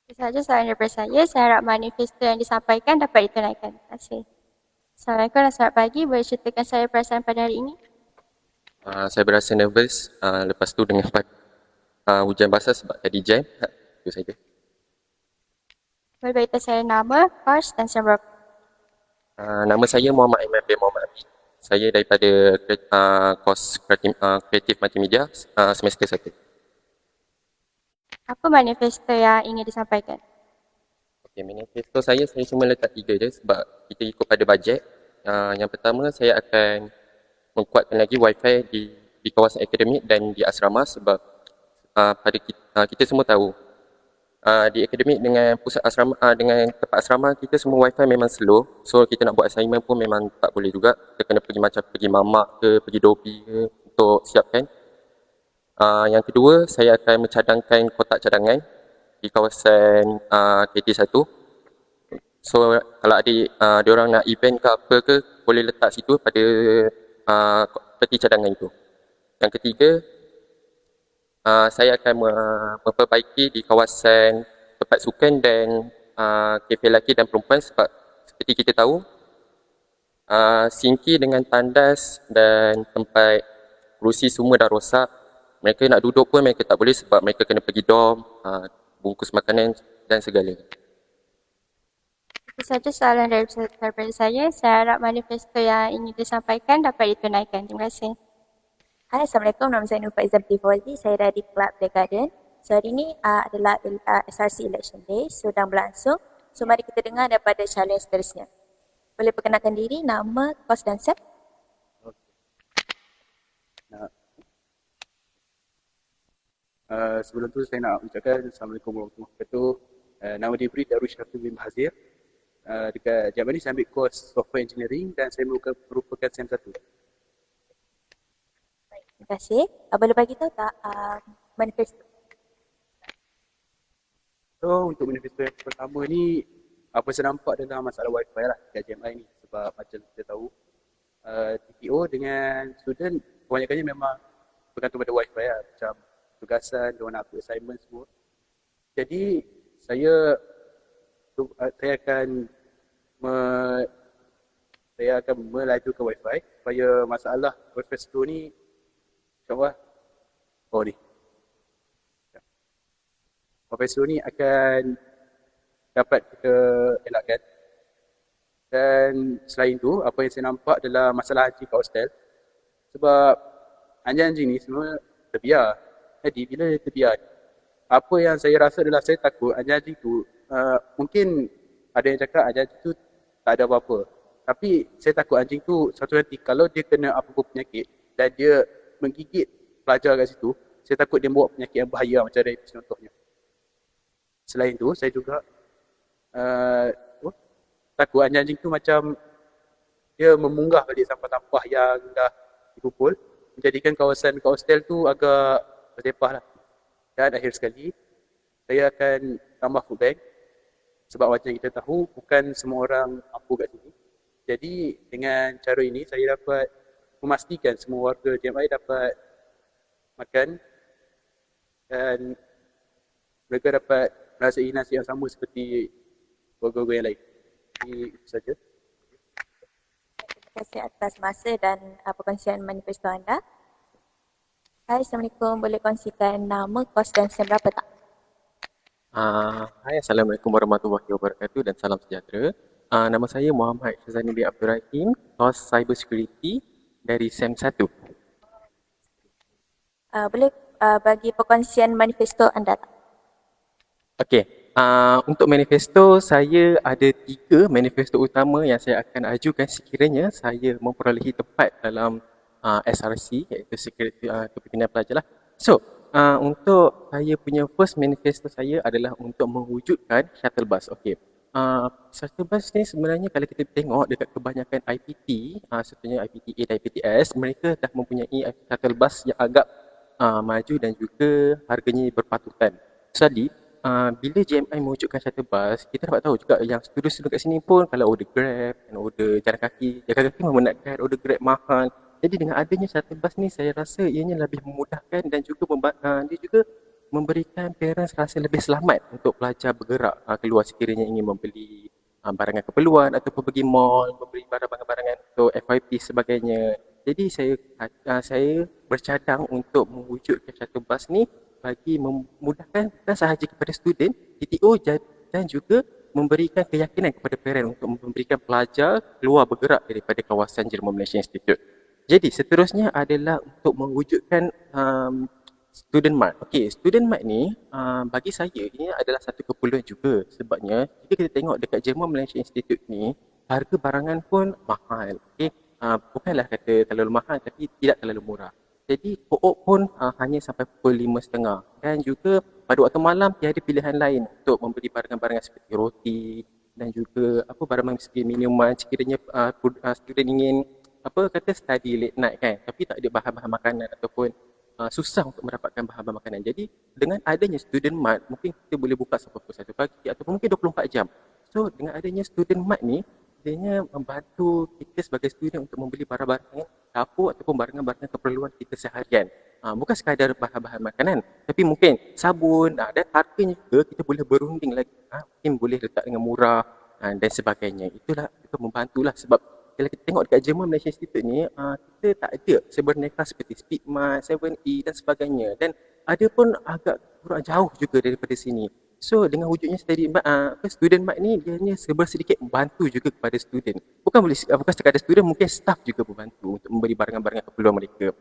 Itu sahaja soalan daripada saya. Saya harap manifesto yang disampaikan dapat ditunaikan. Terima kasih. Assalamualaikum dan selamat pagi. Boleh ceritakan saya perasaan pada hari ini? Saya berasa nervous. Lepas tu dengan hujan basah sebab tadi jam. Itu saja. Boleh beritahu saya nama, course dan sebab. Nama saya Muhammad Aiman bin Muhammad Abi. Saya daripada kos kreatif multimedia semester 1. Apa manifesto yang ingin disampaikan? Okay, manifesto saya cuma letak 3 je sebab kita ikut pada bajet. Yang pertama, saya akan menguatkan lagi wifi di kawasan akademik dan di asrama sebab pada kita semua tahu di akademik dengan pusat asrama dengan tempat asrama kita semua wifi memang slow, so kita nak buat assignment pun memang tak boleh juga, kita kena pergi mamak ke pergi Dobi ke untuk siapkan. Yang kedua, saya akan mencadangkan kotak cadangan di kawasan KT1. So kalau diorang nak event ke apa ke, boleh letak situ pada peti cadangan itu. Yang ketiga, saya akan memperbaiki di kawasan tempat sukan dan kafe lelaki dan perempuan, sebab seperti kita tahu sinki dengan tandas dan tempat kerusi semua dah rosak. Mereka nak duduk pun mereka tak boleh sebab mereka kena pergi dorm, bungkus makanan dan segalanya. Itu saja soalan daripada saya. Saya harap manifesto yang ingin disampaikan dapat ditunaikan. Terima kasih. Hai, Assalamualaikum. Nama saya Nur Faizal Tivoldi. Saya dari Club The Garden. So, hari ini adalah SRC Election Day sedang berlangsung. So, mari kita dengar daripada calon seterusnya. Boleh perkenalkan diri, nama, kos dan set? Sebelum tu saya nak ucapkan Assalamualaikum warahmatullahi wabarakatuh. Nama dia Bri Darwish Syafri bin Hazir. Dekat Jaman ni saya ambil kos Software Engineering dan saya merupakan SEM 1. Terima kasih. Boleh bagi tahu tak manifesto? So untuk manifesto yang pertama ni, apa saya nampak adalah masalah wifi lah kat JMI ni. Sebab macam kita tahu, TPO dengan student kebanyakannya memang bergantung pada wifi lah. Macam tugasan, diorang nak upload assignment semua. Jadi saya akan melajukan wifi supaya masalah manifesto ni InsyaAllah ni manifesto ni akan dapat kita elakkan. Dan selain tu, apa yang saya nampak adalah masalah anjing kat hostel. Sebab anjing-anjing ni semua terbiar. Jadi bila dia terbiar, apa yang saya rasa adalah saya takut anjing-anjing tu, mungkin ada yang cakap anjing-anjing tu tak ada apa-apa. Tapi saya takut anjing tu satu nanti kalau dia kena apa-apa penyakit dan dia menggigit pelajar kat situ, saya takut dia bawa penyakit yang bahaya macam rabies contohnya. Selain tu, saya juga takut anjing-anjing tu macam dia memunggah balik sampah-sampah yang dah dikumpul, menjadikan kawasan kat hostel tu agak bersepah lah. Dan akhir sekali, saya akan tambah food bank sebab macam kita tahu bukan semua orang mampu kat sini. Jadi dengan cara ini saya dapat memastikan semua warga JMI dapat makan dan mereka dapat merasai nasib yang sama seperti warga-warga yang lain. Jadi itu saja. Terima kasih atas masa dan perkongsian manifesto anda. Hai, Assalamualaikum. Boleh kongsikan nama, kos dan SEM berapa tak? Hai, Assalamualaikum warahmatullahi wabarakatuh dan salam sejahtera. Nama saya Muhammad Syazani bin Abdul Rahim, kos Cyber Security dari SEM 1. Boleh bagi perkongsian manifesto anda tak? Okey, untuk manifesto saya ada 3 manifesto utama yang saya akan ajukan sekiranya saya memperolehi tempat dalam SRC, iaitu Security Kepimpinan Pelajar lah. So, untuk saya punya first manifesto saya adalah untuk mewujudkan shuttle bus. Okey. Shuttle bus ni sebenarnya kalau kita tengok dekat kebanyakan IPT, contohnya IPTA dan IPTS, mereka dah mempunyai shuttle bus yang agak maju dan juga harganya berpatutan. Jadi, bila JMI mewujudkan shuttle bus, kita dapat tahu juga yang student-student kat sini pun kalau order Grab, order jalan kaki memenatkan order Grab mahal. Jadi dengan adanya shuttle bus ni, saya rasa ianya lebih memudahkan dan juga dia juga memberikan parents rasa lebih selamat untuk pelajar bergerak keluar sekiranya ingin membeli barangan keperluan ataupun pergi mall, membeli barangan-barangan untuk FYP sebagainya. Jadi saya bercadang untuk mewujudkan shuttle bus ni bagi memudahkan bukan sahaja kepada student, TTO dan juga memberikan keyakinan kepada parent untuk memberikan pelajar keluar bergerak daripada kawasan Jerman Malaysia Institute. Jadi seterusnya adalah untuk mewujudkan student mart. Okey, student mart ni bagi saya ini adalah satu keperluan juga sebabnya jika kita tengok dekat Jerman Malaysia Institute ni harga barangan pun mahal. Okey, bukanlah kata terlalu mahal tapi tidak terlalu murah. Jadi co-op pun hanya sampai pukul 5.30 dan juga pada waktu malam tiada pilihan lain untuk membeli barangan-barangan seperti roti dan juga barang-barang seperti minuman sekiranya student ingin study late night kan, tapi tak ada bahan-bahan makanan ataupun susah untuk mendapatkan bahan-bahan makanan. Jadi dengan adanya student mart mungkin kita boleh buka sampai pukul 1 pagi ataupun mungkin 24 jam. So dengan adanya student mart ni ianya membantu kita sebagai student untuk membeli barang-barang dapur ataupun barangan-barangan keperluan kita seharian. Bukan sekadar bahan-bahan makanan, tapi mungkin sabun dan harganya juga kita boleh berunding lagi. Mungkin boleh letak dengan murah dan sebagainya. Itulah itu membantulah sebab kalau kita tengok dekat Jerman Malaysia Institute ni, kita tak ada sebenarnya seperti Speedmart, 7E dan sebagainya. Dan ada pun agak kurang jauh juga daripada sini. So dengan wujudnya student mart ni dia hanya sedikit membantu juga kepada student. Bukan sekadar student, mungkin staff juga membantu untuk membeli barangan-barangan keperluan mereka.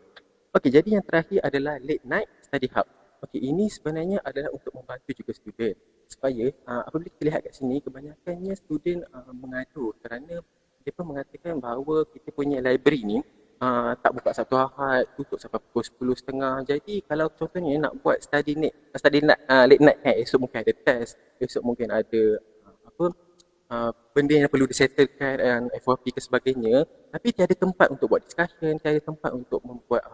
Okey, jadi yang terakhir adalah late night study hub. Okey, ini sebenarnya adalah untuk membantu juga student supaya apabila kita lihat kat sini kebanyakannya student mengadu kerana dia pun mengatakan bahawa kita punya library ni tak buka Sabtu Ahad, tutup sampai pukul 10.30. Jadi kalau contohnya nak buat study late night kan, esok mungkin ada test, esok mungkin ada benda yang perlu disettlekan dan FYP ke sebagainya, tapi tiada tempat untuk buat discussion, tiada tempat untuk membuat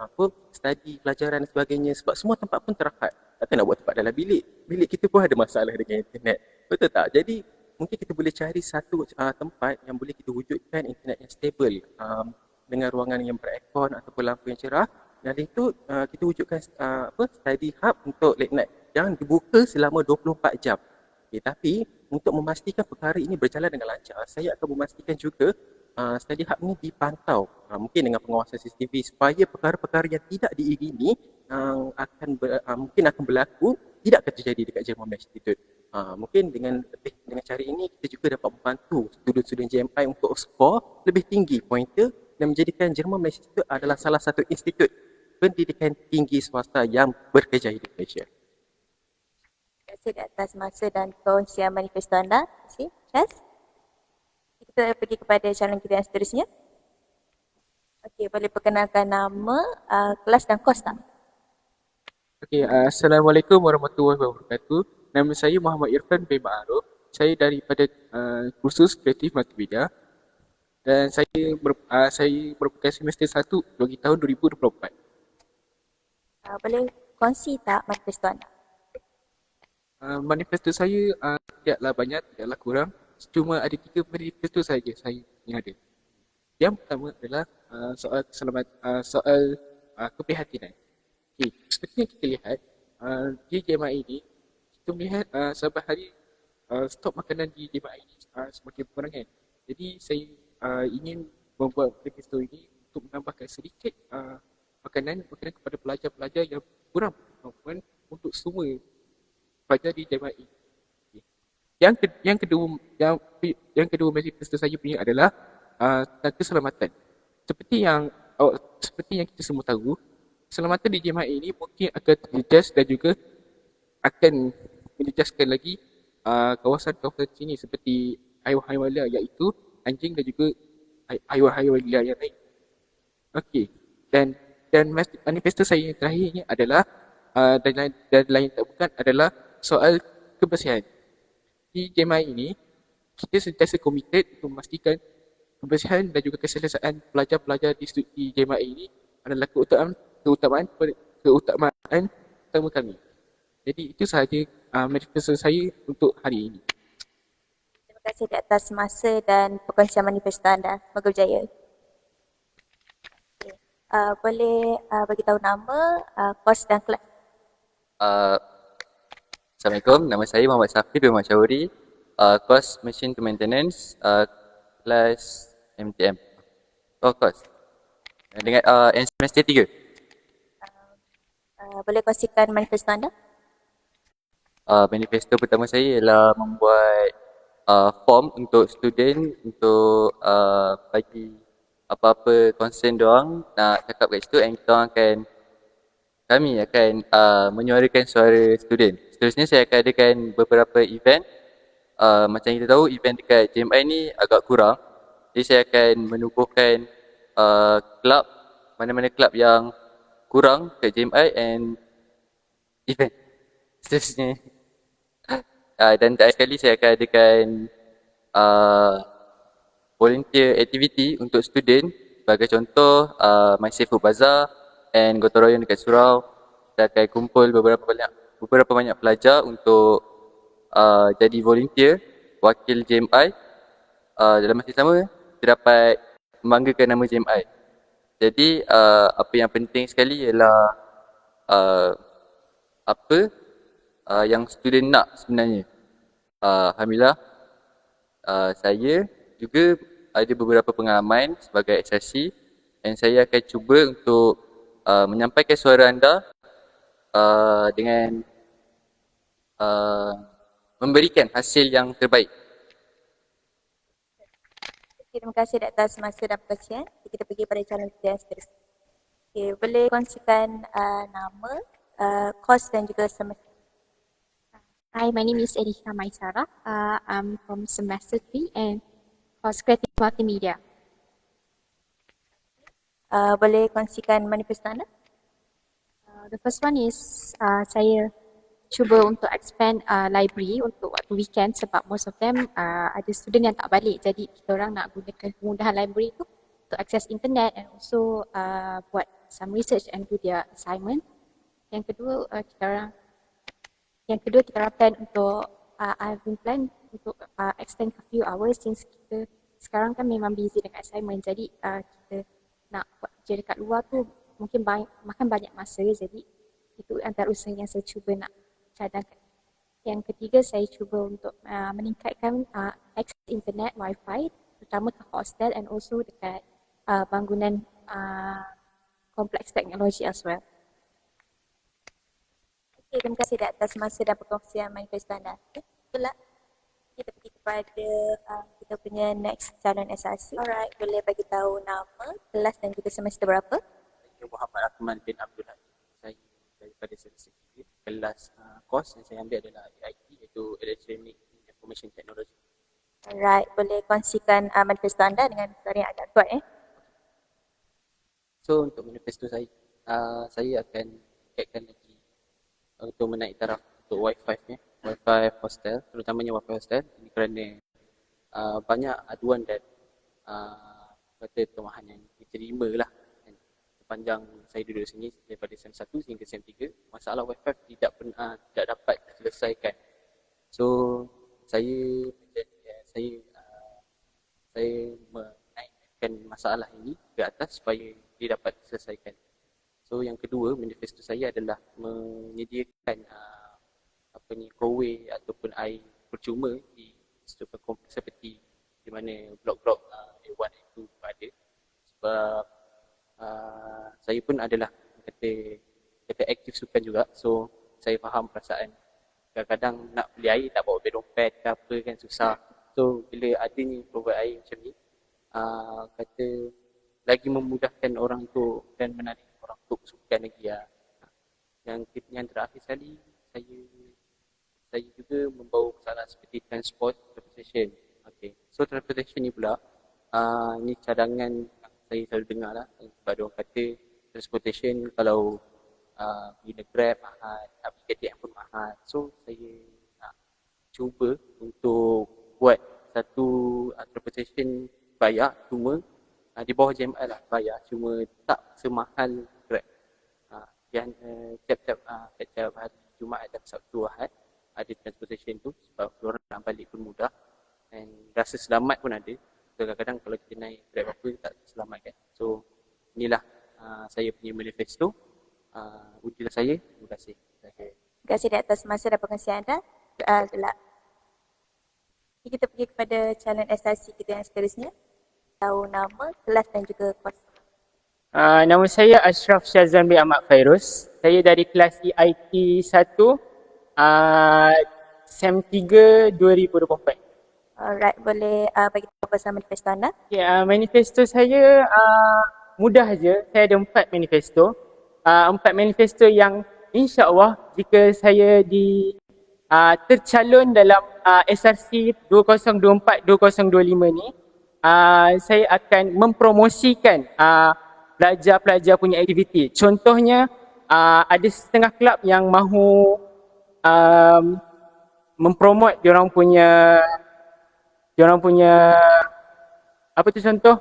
study pelajaran dan sebagainya sebab semua tempat pun terangkat. Takkan nak buat tempat dalam bilik. Bilik kita pun ada masalah dengan internet. Betul tak? Jadi mungkin kita boleh cari satu tempat yang boleh kita wujudkan internet yang stable dengan ruangan yang beraircon ataupun lampu yang cerah. Dan itu kita wujudkan study hub untuk late night yang dibuka selama 24 jam. Okay, tapi untuk memastikan perkara ini berjalan dengan lancar, saya akan memastikan juga study hub ini dipantau mungkin dengan pengawasan CCTV supaya perkara-perkara yang tidak diingini mungkin akan berlaku tidak akan terjadi dekat Jerman Malaysia Institute. Mungkin dengan cara ini kita juga dapat membantu student-student JMI untuk skor lebih tinggi pointer dan menjadikan Jerman Malaysia Institute adalah salah satu institut pendidikan tinggi swasta yang berkejaya di Malaysia. Terima kasih di atas masa dan kongsian manifesto anda. Terima kasih. Chas. Kita pergi kepada calon kita yang seterusnya. Okey, boleh perkenalkan nama, kelas dan kos tak? Okey, Assalamualaikum warahmatullahi wabarakatuh. Nama saya Muhammad Irfan bin Ma'aruf. Saya daripada kursus kreatif multimedia dan saya merupakan semester 1 bagi tahun 2024. Boleh kongsi tak manifesto anda? Manifesto saya tidaklah banyak, tidaklah kurang. Cuma ada 3 manifesto saja saya yang ada. Yang pertama adalah soal keprihatinan. Okay, seperti yang kita lihat di JMI ini, kita melihat setiap hari stok makanan di JMI ini semakin berkurang kan. Jadi saya ingin membuat manifesto ini untuk menambahkan sedikit makanan kepada pelajar-pelajar yang kurang kemampuan untuk semua pelajar di JMI ini. Yang kedua manifesto saya punya adalah tentang keselamatan. Seperti yang kita semua tahu, keselamatan di JMI ini mungkin akan terjejas dan juga akan menjejaskan lagi kawasan-kawasan sini seperti haiwan-haiwan liar iaitu anjing dan juga haiwan-haiwan liar yang lain. Okey. Dan manifesto saya yang terakhirnya adalah dan lain tak bukan adalah soal kebersihan. Di JMI ini, kita sentiasa komited untuk memastikan kebersihan dan juga keselesaan pelajar-pelajar di JMI ini adalah keutamaan utama kami. Jadi itu sahaja manifesto saya untuk hari ini. Terima kasih di atas masa dan perkongsian manifesto anda. Semoga berjaya. Okay. Boleh bagi tahu nama, kos dan kelas. Assalamualaikum, nama saya Muhammad Safi bin Masyawuri, kos Machine to Maintenance, kelas MTM. Kos. Dengan semester 3. Boleh kongsikan manifesto anda? Manifesto pertama saya ialah membuat form untuk student untuk bagi apa-apa concern diorang nak cakap kat situ and kami akan menyuarakan suara student. Seterusnya saya akan adakan beberapa event. Macam kita tahu event dekat JMI ni agak kurang. Jadi saya akan menubuhkan kelab, mana-mana kelab yang kurang kat JMI and event. Seterusnya. Dan terakhir sekali saya akan adakan volunteer activity untuk student. Sebagai contoh, My Safe Food Bazaar and gotong royong dekat surau. Kita akan kumpul beberapa banyak pelajar untuk jadi volunteer wakil JMI. Dalam masa yang sama, kita dapat membanggakan nama JMI. Jadi, apa yang penting sekali ialah apa yang student nak sebenarnya. Alhamdulillah, saya juga ada beberapa pengalaman sebagai SRC dan saya akan cuba untuk menyampaikan suara anda dengan memberikan hasil yang terbaik. Terima kasih di atas masa dan perkongsian. Kita pergi pada calon kita yang seterusnya. Okay, boleh kongsikan nama, kos dan juga semester. Hi, my name is Elisha Maisara. I'm from semester 3 and course Creative Multimedia. Boleh kongsikan manifesto anda? The first one is saya cuba untuk expand library untuk waktu weekend sebab most of them ada student yang tak balik, jadi kita orang nak gunakan kemudahan library tu untuk access internet and also buat some research and do their assignment. Yang kedua kita orang plan untuk I've been plan untuk extend a few hours since kita sekarang kan memang busy dengan assignment, jadi kita nak buat kerja dekat luar tu mungkin makan banyak masa, jadi itu antara usaha yang saya cuba nak cadangkan. Yang ketiga, saya cuba untuk meningkatkan akses internet wifi terutama ke hostel and also dekat bangunan kompleks teknologi as well. Okay, terima kasih di atas masa dan perkongsian manifesto anda. Okay, itulah. Kita pergi kepada kita punya next calon SRC. Alright, boleh bagi tahu nama, kelas dan juga semester berapa? Saya Muhammad Rahman bin Abdul Hakim. Saya daripada semester 3. Kelas kos yang saya ambil adalah IT, iaitu Electronic Information Technology. Alright, boleh kongsikan manifesto anda dengan suara yang agak kuat So untuk manifesto saya, saya akan tingkatkan lagi untuk menaik taraf untuk Wi-Fi hostel, terutamanya Wi-Fi hostel. Ini kerana banyak aduan dan kata kelemahan yang diterima lah kan. Sepanjang saya duduk sini daripada SEM 1 hingga SEM 3, masalah Wi-Fi tidak dapat diselesaikan. So saya menaikkan masalah ini ke atas supaya dia dapat diselesaikan. So yang kedua, manifesto saya adalah menyediakan kowe ataupun air percuma di struktur kompleks seperti di mana blok-blok A1 A2 ada. Sebab saya pun adalah kata aktif sukan juga, so saya faham perasaan kadang-kadang nak beli air tak bawa beg dompet ke apa kan susah. So bila adanya provide air macam ni, kata lagi memudahkan orang tu dan menarik orang tu sukan lagi ya. Yang terakhir sekali, saya juga membawa masalah seperti transport transportation. Okay. So transportation ni pula, ni cadangan yang saya selalu dengar lah. Sebab dia orang kata transportation kalau guna Grab mahal, habis KTM pun mahal. So saya nak cuba untuk buat satu transportation bayar, cuma di bawah JMI lah bayar, cuma tak semahal Grab. Yang tiap-tiap hari Jumaat dan Sabtu Ahad ada transportation tu sebab orang nak balik pun mudah dan rasa selamat pun ada. Kadang-kadang kalau kita naik Grab apa tak selamat kan. So inilah saya punya manifesto. Ujilah saya. Terima kasih. Terima kasih di atas masa dan perkongsian anda. Gelap. Kita pergi kepada calon SRC kita yang seterusnya. Tahu nama, kelas dan juga kos. Nama saya Ashraf Syazwan bin Ahmad Fairuz. Saya dari kelas EIT 1, SEM 3 2024. Alright, boleh bagi tahu pasal manifesto anda? Okay, manifesto saya mudah je. Saya ada 4 manifesto. 4 manifesto yang insya-Allah jika saya tercalon dalam SRC 2024-2025 ni, saya akan mempromosikan pelajar-pelajar punya aktiviti. Contohnya ada setengah kelab yang mahu mempromot diorang punya apa tu contoh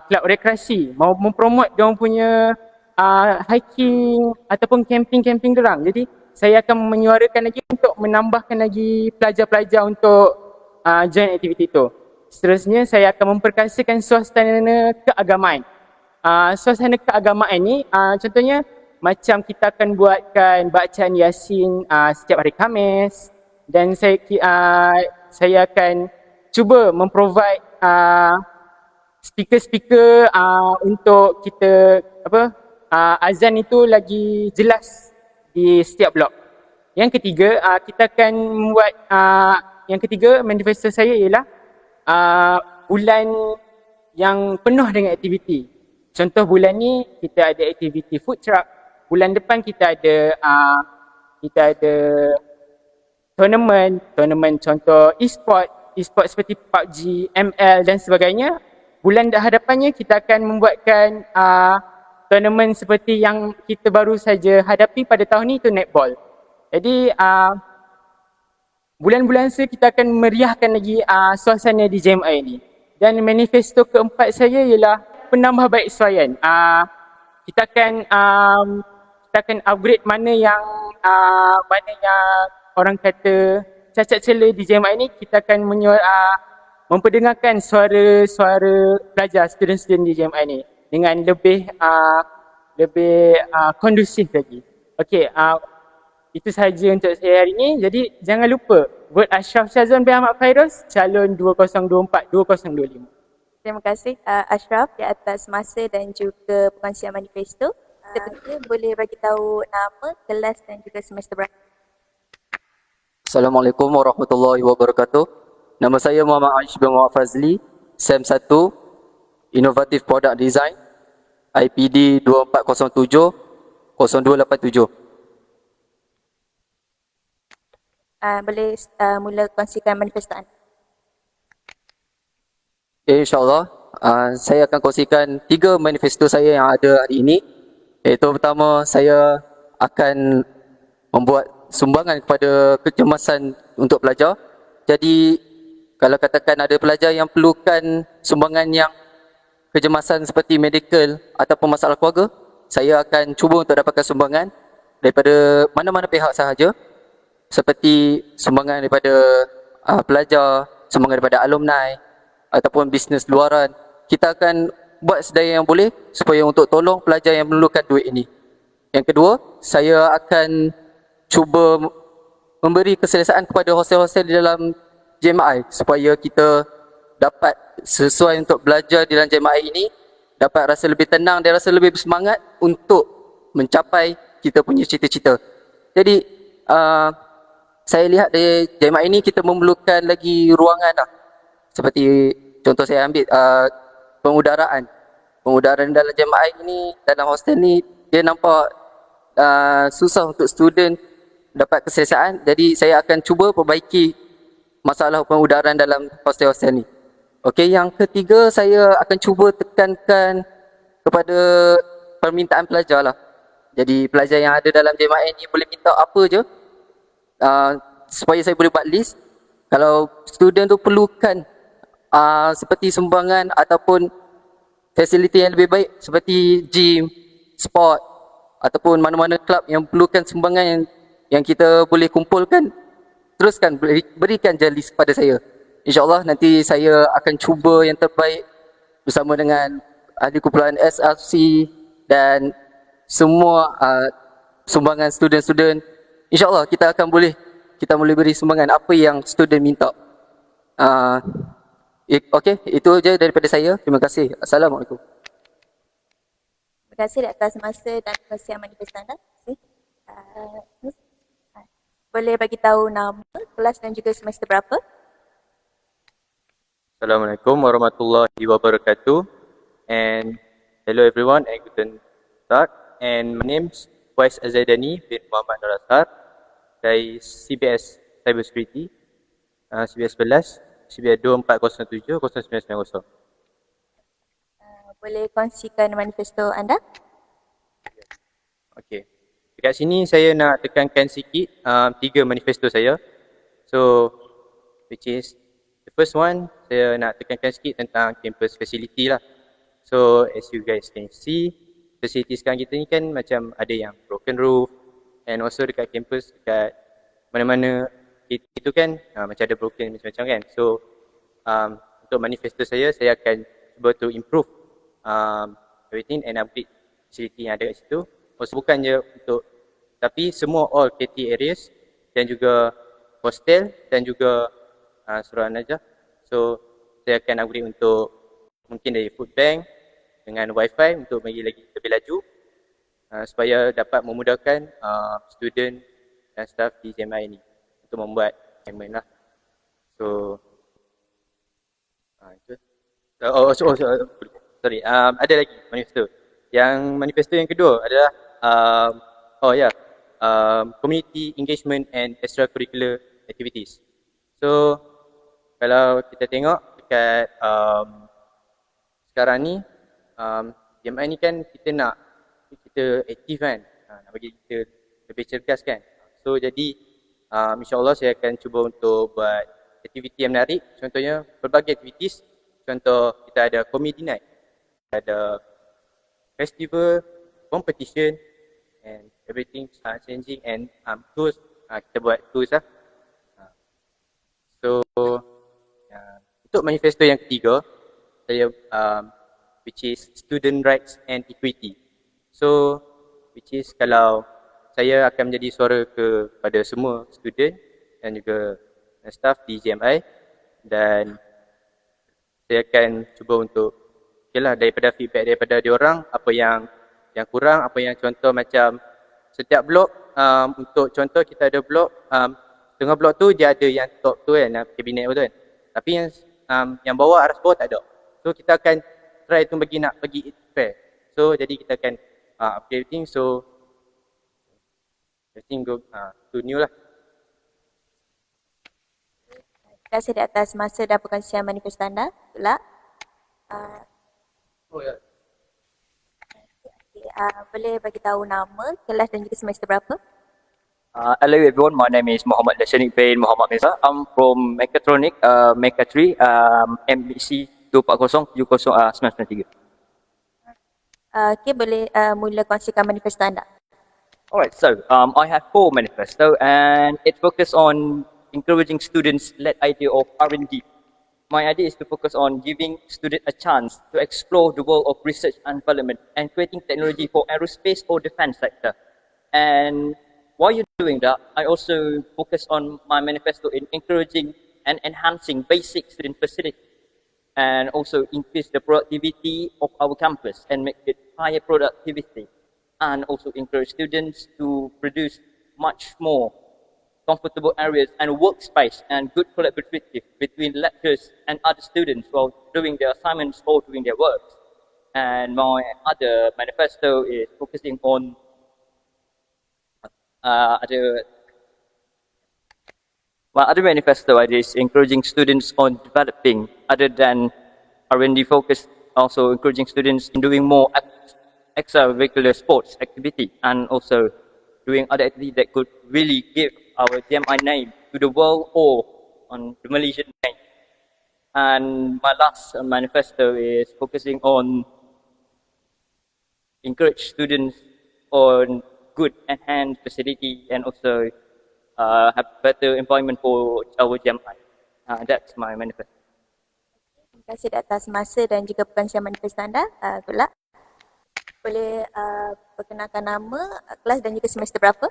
kelab rekreasi, mahu mempromot diorang punya hiking ataupun camping diorang. Jadi saya akan menyuarakan lagi untuk menambahkan lagi pelajar-pelajar untuk join aktiviti itu. Seterusnya saya akan memperkasakan suasana keagamaan. Suasana keagamaan ni contohnya macam kita akan buatkan bacaan Yasin setiap hari Khamis, dan saya akan cuba memprovide speaker-speaker untuk kita azan itu lagi jelas di setiap blok. Yang ketiga, kita akan membuat yang ketiga manifesto saya ialah bulan yang penuh dengan aktiviti. Contoh bulan ni kita ada aktiviti food truck. Bulan depan kita ada tournament contoh e-sport seperti PUBG, ML dan sebagainya. Bulan hadapannya kita akan membuatkan tournament seperti yang kita baru saja hadapi pada tahun ni, itu netball. Jadi bulan-bulan kita akan meriahkan lagi suasana di JMI ni. Dan manifesto keempat saya ialah penambah baik suaian. Kita akan upgrade mana yang orang kata cacat celah di JMI ni. Kita akan memperdengarkan suara-suara pelajar, student-student di JMI ni dengan lebih kondusif lagi. Okey, itu sahaja untuk saya hari ini. Jadi jangan lupa vote Ashraf Shazwan bin Ahmad Fairuz calon 2024-2025. Terima kasih Ashraf di atas masa dan juga perkongsian manifesto. Sepertinya boleh bagi tahu nama, kelas dan juga semester berapa. Assalamualaikum warahmatullahi wabarakatuh. Nama saya Muhammad Aish bin Muhammad Fazli, SEM 1, Innovative Product Design, IPD 2407-0287. Boleh mula kongsikan manifesto anda. Okay, InsyaAllah, saya akan kongsikan 3 manifesto saya yang ada hari ini. Iaitu pertama, saya akan membuat sumbangan kepada kecemasan untuk pelajar. Jadi, kalau katakan ada pelajar yang perlukan sumbangan yang kecemasan seperti medical ataupun masalah keluarga, saya akan cuba untuk dapatkan sumbangan daripada mana-mana pihak sahaja, seperti sumbangan daripada pelajar, sumbangan daripada alumni ataupun bisnes luaran. Kita akan buat sedaya yang boleh supaya untuk tolong pelajar yang memerlukan duit ini. Yang kedua, saya akan cuba memberi keselesaan kepada hostel-hostel di dalam JMI supaya kita dapat sesuai untuk belajar di dalam JMI ini, dapat rasa lebih tenang dan rasa lebih bersemangat untuk mencapai kita punya cita-cita. Jadi, saya lihat di JMI ini kita memerlukan lagi ruangan lah. Seperti contoh saya ambil pengudaraan dalam JMI ini, dalam hostel ni dia nampak susah untuk student dapat keselesaan. Jadi saya akan cuba perbaiki masalah pengudaraan dalam hostel-hostel ni. Okey, yang ketiga saya akan cuba tekankan kepada permintaan pelajar lah. Jadi pelajar yang ada dalam JMI ni boleh minta apa je supaya saya boleh buat list. Kalau student tu perlukan seperti sumbangan ataupun fasiliti yang lebih baik seperti gym, sport ataupun mana-mana kelab yang perlukan sumbangan yang kita boleh kumpulkan, teruskan berikan je list kepada saya. InsyaAllah nanti saya akan cuba yang terbaik bersama dengan ahli kumpulan SRC dan semua sumbangan student-student. InsyaAllah kita boleh beri sumbangan apa yang student minta. Okey, itu je daripada saya. Terima kasih. Assalamualaikum. Terima kasih di atas masa dan perkongsian manifesto anda. Boleh bagi tahu nama, kelas dan juga semester berapa? Assalamualaikum warahmatullahi wabarakatuh. And hello everyone and guten Tag. And my name is Wais Azaidani bin Muhammad Nur Azhar dari CBS Cybersecurity, CBS 11, CBS 2407-0990. Boleh kongsikan manifesto anda? Okay. Dekat sini saya nak tekankan sikit 3 manifesto saya. So, which is the first one, saya nak tekankan sikit tentang campus facility lah. So, as you guys can see, facility sekarang kita ni kan macam ada yang broken roof, and also dekat campus, dekat mana-mana itu kan macam ada broken macam-macam kan. So, untuk manifesto saya akan cuba to improve everything and upgrade facility yang ada kat situ. Also bukan je untuk, tapi semua all KT areas dan juga hostel dan juga surau Najah. So, saya akan upgrade untuk mungkin dari food bank dengan wifi untuk bagi lagi lebih laju supaya dapat memudahkan student dan staff di JMI ni untuk membuat assignment lah. So, itu. Sorry, ada lagi manifesto. Yang manifesto yang kedua adalah community engagement and extracurricular activities. So, kalau kita tengok dekat sekarang ni, JMI ni kan kita aktif kan, nak bagi kita lebih cergas kan. So, jadi insyaAllah saya akan cuba untuk buat aktiviti yang menarik. Contohnya pelbagai aktivitis. Contoh kita ada community night, ada festival, competition and everything changing and tours. Kita buat tours lah. So, untuk manifesto yang ketiga, saya which is student rights and equity. So, which is kalau saya akan menjadi suara kepada semua student dan juga staff di JMI, dan saya akan cuba untuk daripada feedback daripada diorang apa yang kurang, apa yang contoh macam setiap blok, untuk contoh kita ada blok, tengah blok tu dia ada yang top tu kan, kabinet tu kan, tapi yang bawah, aras bawah tak ada. So kita akan try tu nak bagi it fair. So jadi kita akan updating, so everything go to new lah. Terima kasih di atas masa dan perkongsian manifesto anda. Itulah. Boleh bagi tahu nama, kelas dan juga semester berapa? Hello everyone, my name is Muhammad Lashanik bin Muhammad Mirza. I'm from Mechatronic, Mecha 3, MBC 24070 993. Okay, boleh mula kongsikan manifesto anda. Alright, so I have 4 manifesto and it focuses on encouraging students-led idea of R&D. My idea is to focus on giving students a chance to explore the world of research and development and creating technology for aerospace or defense sector. And while you're doing that, I also focus on my manifesto in encouraging and enhancing basic student facility and also increase the productivity of our campus and make it higher productivity, and also encourage students to produce much more comfortable areas and workspace and good collaborative between lecturers and other students while doing their assignments or doing their works. And my other manifesto is focusing on my other manifesto is encouraging students on developing other than R&D focus, also encouraging students in doing more extracurricular sports activity and also doing other activities that could really give our JMI name to the world or on the Malaysian name. And my last manifesto is focusing on encourage students on good enhanced facility and also have better employment for our JMI. That's my manifesto. Terima kasih di atas masa dan juga perkongsian manifesto anda. Good luck. Boleh perkenalkan nama, kelas dan juga semester berapa?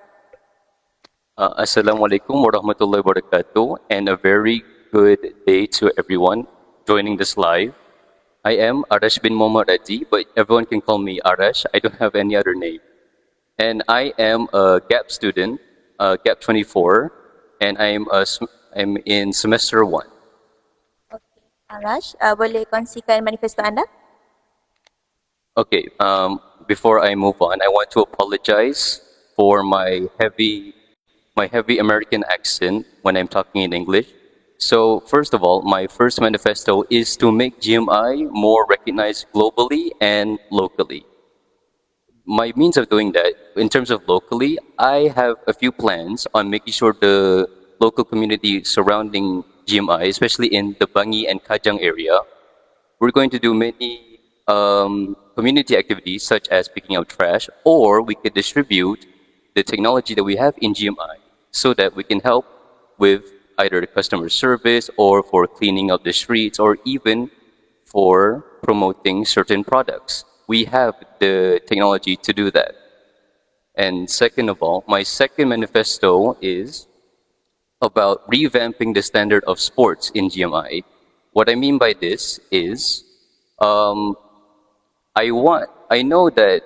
Assalamualaikum warahmatullahi wabarakatuh, and a very good day to everyone joining this live. I am Arash bin Muhammad Raji, but everyone can call me Arash. I don't have any other name. And I am a GAP student, GAP 24, and I'm in semester 1. Okay. Arash, boleh kongsikan manifesto anda? Okay, before I move on, I want to apologize for my heavy American accent when I'm talking in English. So first of all, my first manifesto is to make GMI more recognized globally and locally. My means of doing that, in terms of locally, I have a few plans on making sure the local community surrounding GMI, especially in the Bangi and Kajang area, we're going to do many community activities such as picking up trash, or we could distribute the technology that we have in GMI so that we can help with either the customer service or for cleaning up the streets or even for promoting certain products. We have the technology to do that. And second of all, my second manifesto is about revamping the standard of sports in GMI. What I mean by this is, I know that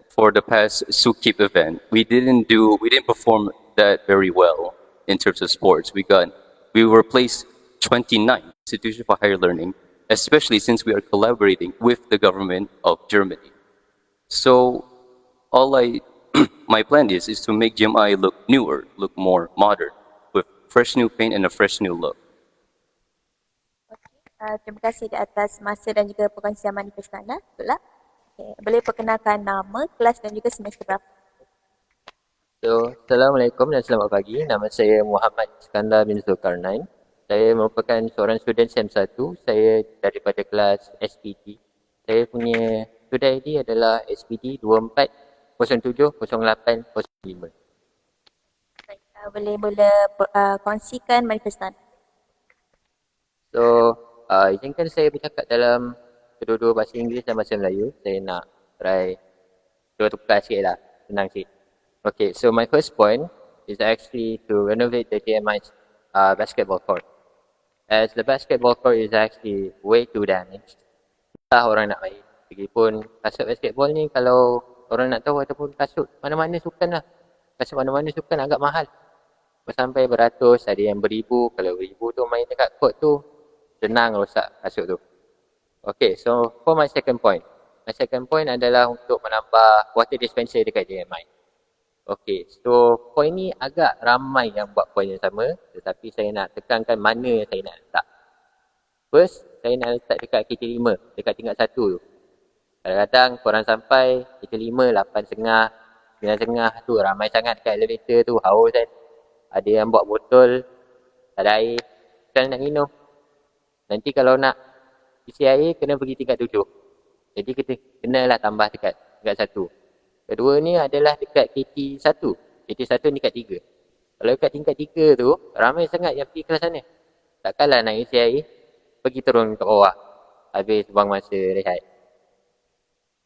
for the past Sukip event, we didn't perform that very well in terms of sports. We were placed 29th institution for higher learning, especially since we are collaborating with the government of Germany. So my plan is to make GMI look newer, look more modern, with fresh new paint and a fresh new look. Terima kasih di atas masa dan juga perkongsian manifesto anda. Betul tak? Okay. Boleh perkenalkan nama, kelas dan juga semester berapa? So, Assalamualaikum dan selamat pagi. Nama saya Muhammad Iskandar bin Zulkarnain. Saya merupakan seorang student SEM 1. Saya daripada kelas SPT. Saya punya student ID adalah SPT 24070805. Boleh kongsikan manifesto anda. So, izinkan saya bercakap dalam kedua-dua bahasa Inggeris dan bahasa Melayu. Saya nak try dua tukar sikit lah, senang sikit. Okay, so my first point is actually to renovate the GMI's basketball court. As the basketball court is actually way too damaged. Entah orang nak main. Begitupun kasut basketball ni kalau orang nak tahu ataupun kasut mana-mana sukan lah. Kasut mana-mana sukan agak mahal. Sampai beratus, ada yang beribu. Kalau beribu tu main dekat court tu, senang rosak kasut tu. Okay, so for my second point. My second point adalah untuk menambah water dispenser dekat GMI. Okay, so point ni agak ramai yang buat point yang sama, tetapi saya nak tekankan mana yang saya nak letak. First, saya nak letak dekat KT5, dekat tingkat 1 tu. Kadang-kadang korang sampai KT5, 8.30, 9.30 tu ramai sangat dekat elevator tu, haus kan. Ada yang bawa botol, tak ada air, kan nak minum. Nanti kalau nak isi air, kena pergi tingkat 7. Jadi kita kenalah tambah dekat 1. Kedua ni adalah dekat KT1. KT1 ni kat 3. Kalau kat tingkat 3 tu, ramai sangat yang pergi kelas sana. Takkanlah nak isi air, pergi turun ke bawah. Habis buang masa rehat.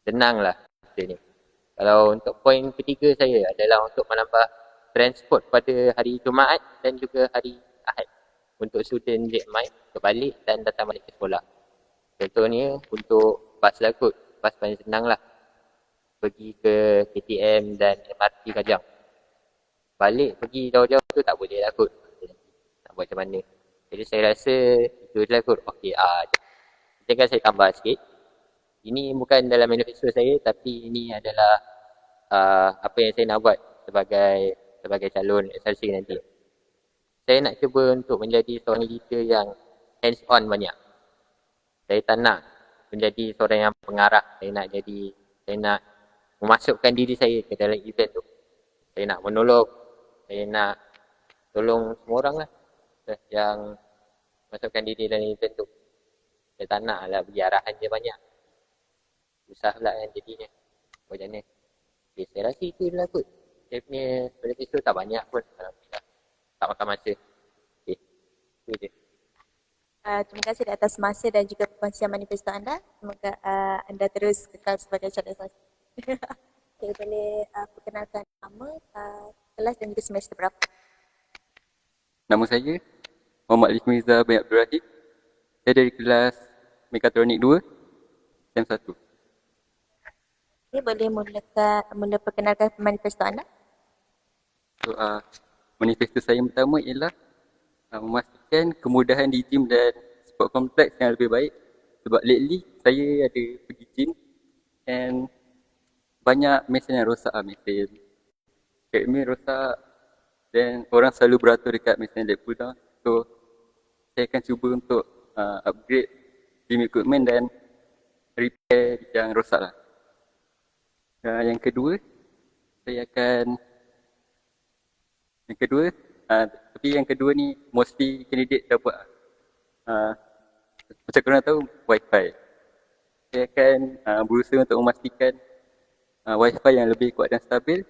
Senanglah macam ni. Kalau untuk poin ketiga saya adalah untuk menambah transport pada hari Jumaat dan juga hari Ahad. Untuk student JMI berbalik dan datang balik ke sekolah. Contohnya untuk bas lah kot. Bas paling senang lah. Pergi ke KTM dan MRT Kajang. Balik pergi jauh-jauh tu tak boleh lah kot. Nak buat macam mana. Jadi saya rasa itu je lah kot. Okay, jangan saya tambah sikit. Ini bukan dalam manifesto saya, tapi ini adalah apa yang saya nak buat sebagai calon SRC nanti. Saya nak cuba untuk menjadi seorang leader yang hands on banyak. Saya tak nak menjadi seorang yang pengarah. Saya nak memasukkan diri saya ke dalam event tu. Saya nak menolong. Saya nak tolong semua orang lah yang masukkan diri dalam event tu. Saya tak nak lah bagi arahan je banyak. Susah pula kan jadinya. Macam mana? Okay, saya rasa itu je lah kot. Saya punya manifesto tak banyak pun. Alhamdulillah. Tak makan masa. Okay, itu je. Terima kasih di atas masa dan juga perkongsian manifesto anda. Semoga anda terus kekal sebagai calon SRC. Okay, boleh perkenalkan nama, kelas dan juga semester berapa? Nama saya Muhammad Alik Mirza bin Abdul Rahim. Saya dari kelas Mekatronik 2, SEM 1. Okay, boleh mula perkenalkan manifesto anda? So, manifesto saya yang pertama ialah memastikan kemudahan di gym dan sport kompleks yang lebih baik. Sebab lately saya ada pergi gym and banyak mesin yang rosak mesin. Treadmill rosak dan orang selalu beratur dekat mesin leg pull down. So saya akan cuba untuk upgrade gym equipment dan repair yang rosak lah. Yang kedua, tapi yang kedua ni mostly candidate dapat macam korang tahu Wi-Fi. Saya akan berusaha untuk memastikan Wi-Fi yang lebih kuat dan stabil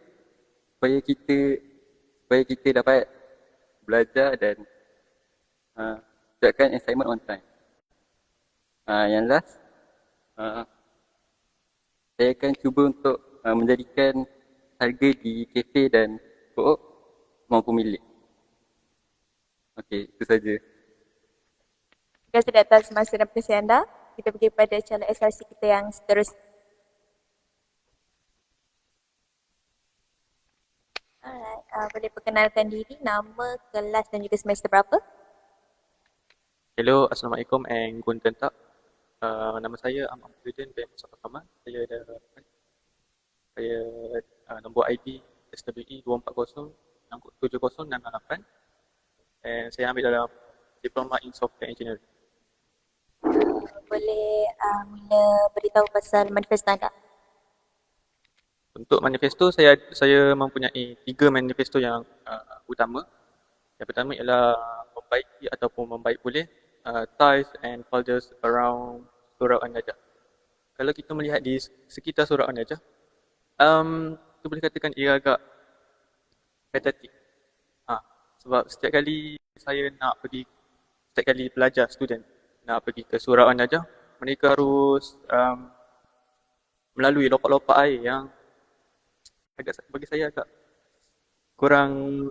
supaya kita dapat belajar dan kerjakan assignment on time. Yang last, saya akan cuba untuk menjadikan harga di kafe dan co-op mampu milik. Okey, itu saja. Terima kasih atas masa dan perhatian anda. Kita pergi pada calon SRC kita yang seterusnya. Alright, boleh perkenalkan diri, nama, kelas dan juga semester berapa? Hello, Assalamualaikum and Guten Tag. Nama saya Ahmad Muhyiddin bin Musa Pertama. Saya nombor ID SWE 240-670-688 and saya ambil dalam Diploma in Software Engineering. Boleh mula beritahu pasal manifesto anda? Untuk manifesto, saya mempunyai 3 manifesto yang utama. Yang pertama ialah membaiki ataupun membaik pulih ties and folders around Surau An-Najah. Kalau kita melihat di sekitar Surau An-Najah, kita boleh katakan ia agak pathetic. Sebab setiap kali pelajar, student nak pergi ke Surau An-Najah, mereka harus melalui lopak-lopak air yang bagi saya agak kurang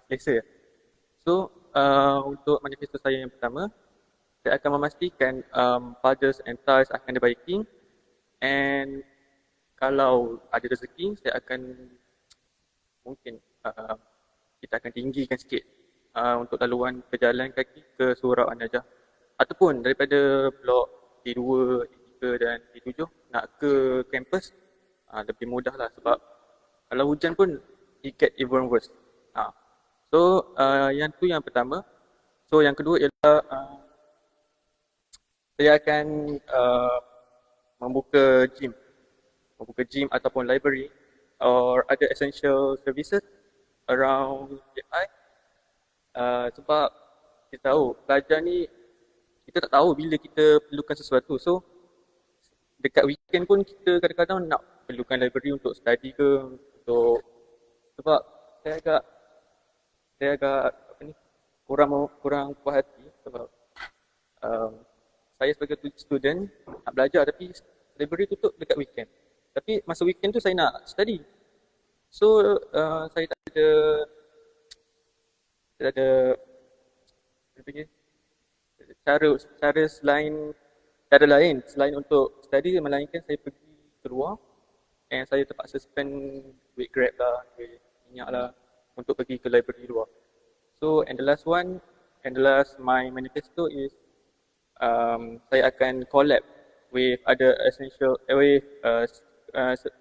selesa. So, untuk manifesto saya yang pertama, saya akan memastikan folders and ties akan dibaiki, and kalau ada rezeki, saya akan mungkin kita akan tinggikan sikit untuk laluan berjalan kaki ke Surau An-Najah ataupun daripada blok T2, T3 dan T7 nak ke kampus lebih mudah lah sebab kalau hujan pun it get even worse. So yang tu yang pertama. So yang kedua ialah saya akan membuka gym ataupun library or other essential services around JMI. Sebab kita tahu pelajar ni kita tak tahu bila kita perlukan sesuatu. So dekat weekend pun kita kadang-kadang nak perlukan library untuk study ke untuk sebab saya agak kurang puas hati sebab saya sebagai student nak belajar tapi library tutup dekat weekend. Tapi masa weekend tu saya nak study. So saya tak ada cara lain selain untuk study melainkan saya pergi keluar and saya terpaksa spend duit Grab lah, duit minyak lah untuk pergi ke library luar. So and the last my manifesto is saya akan collab with other essential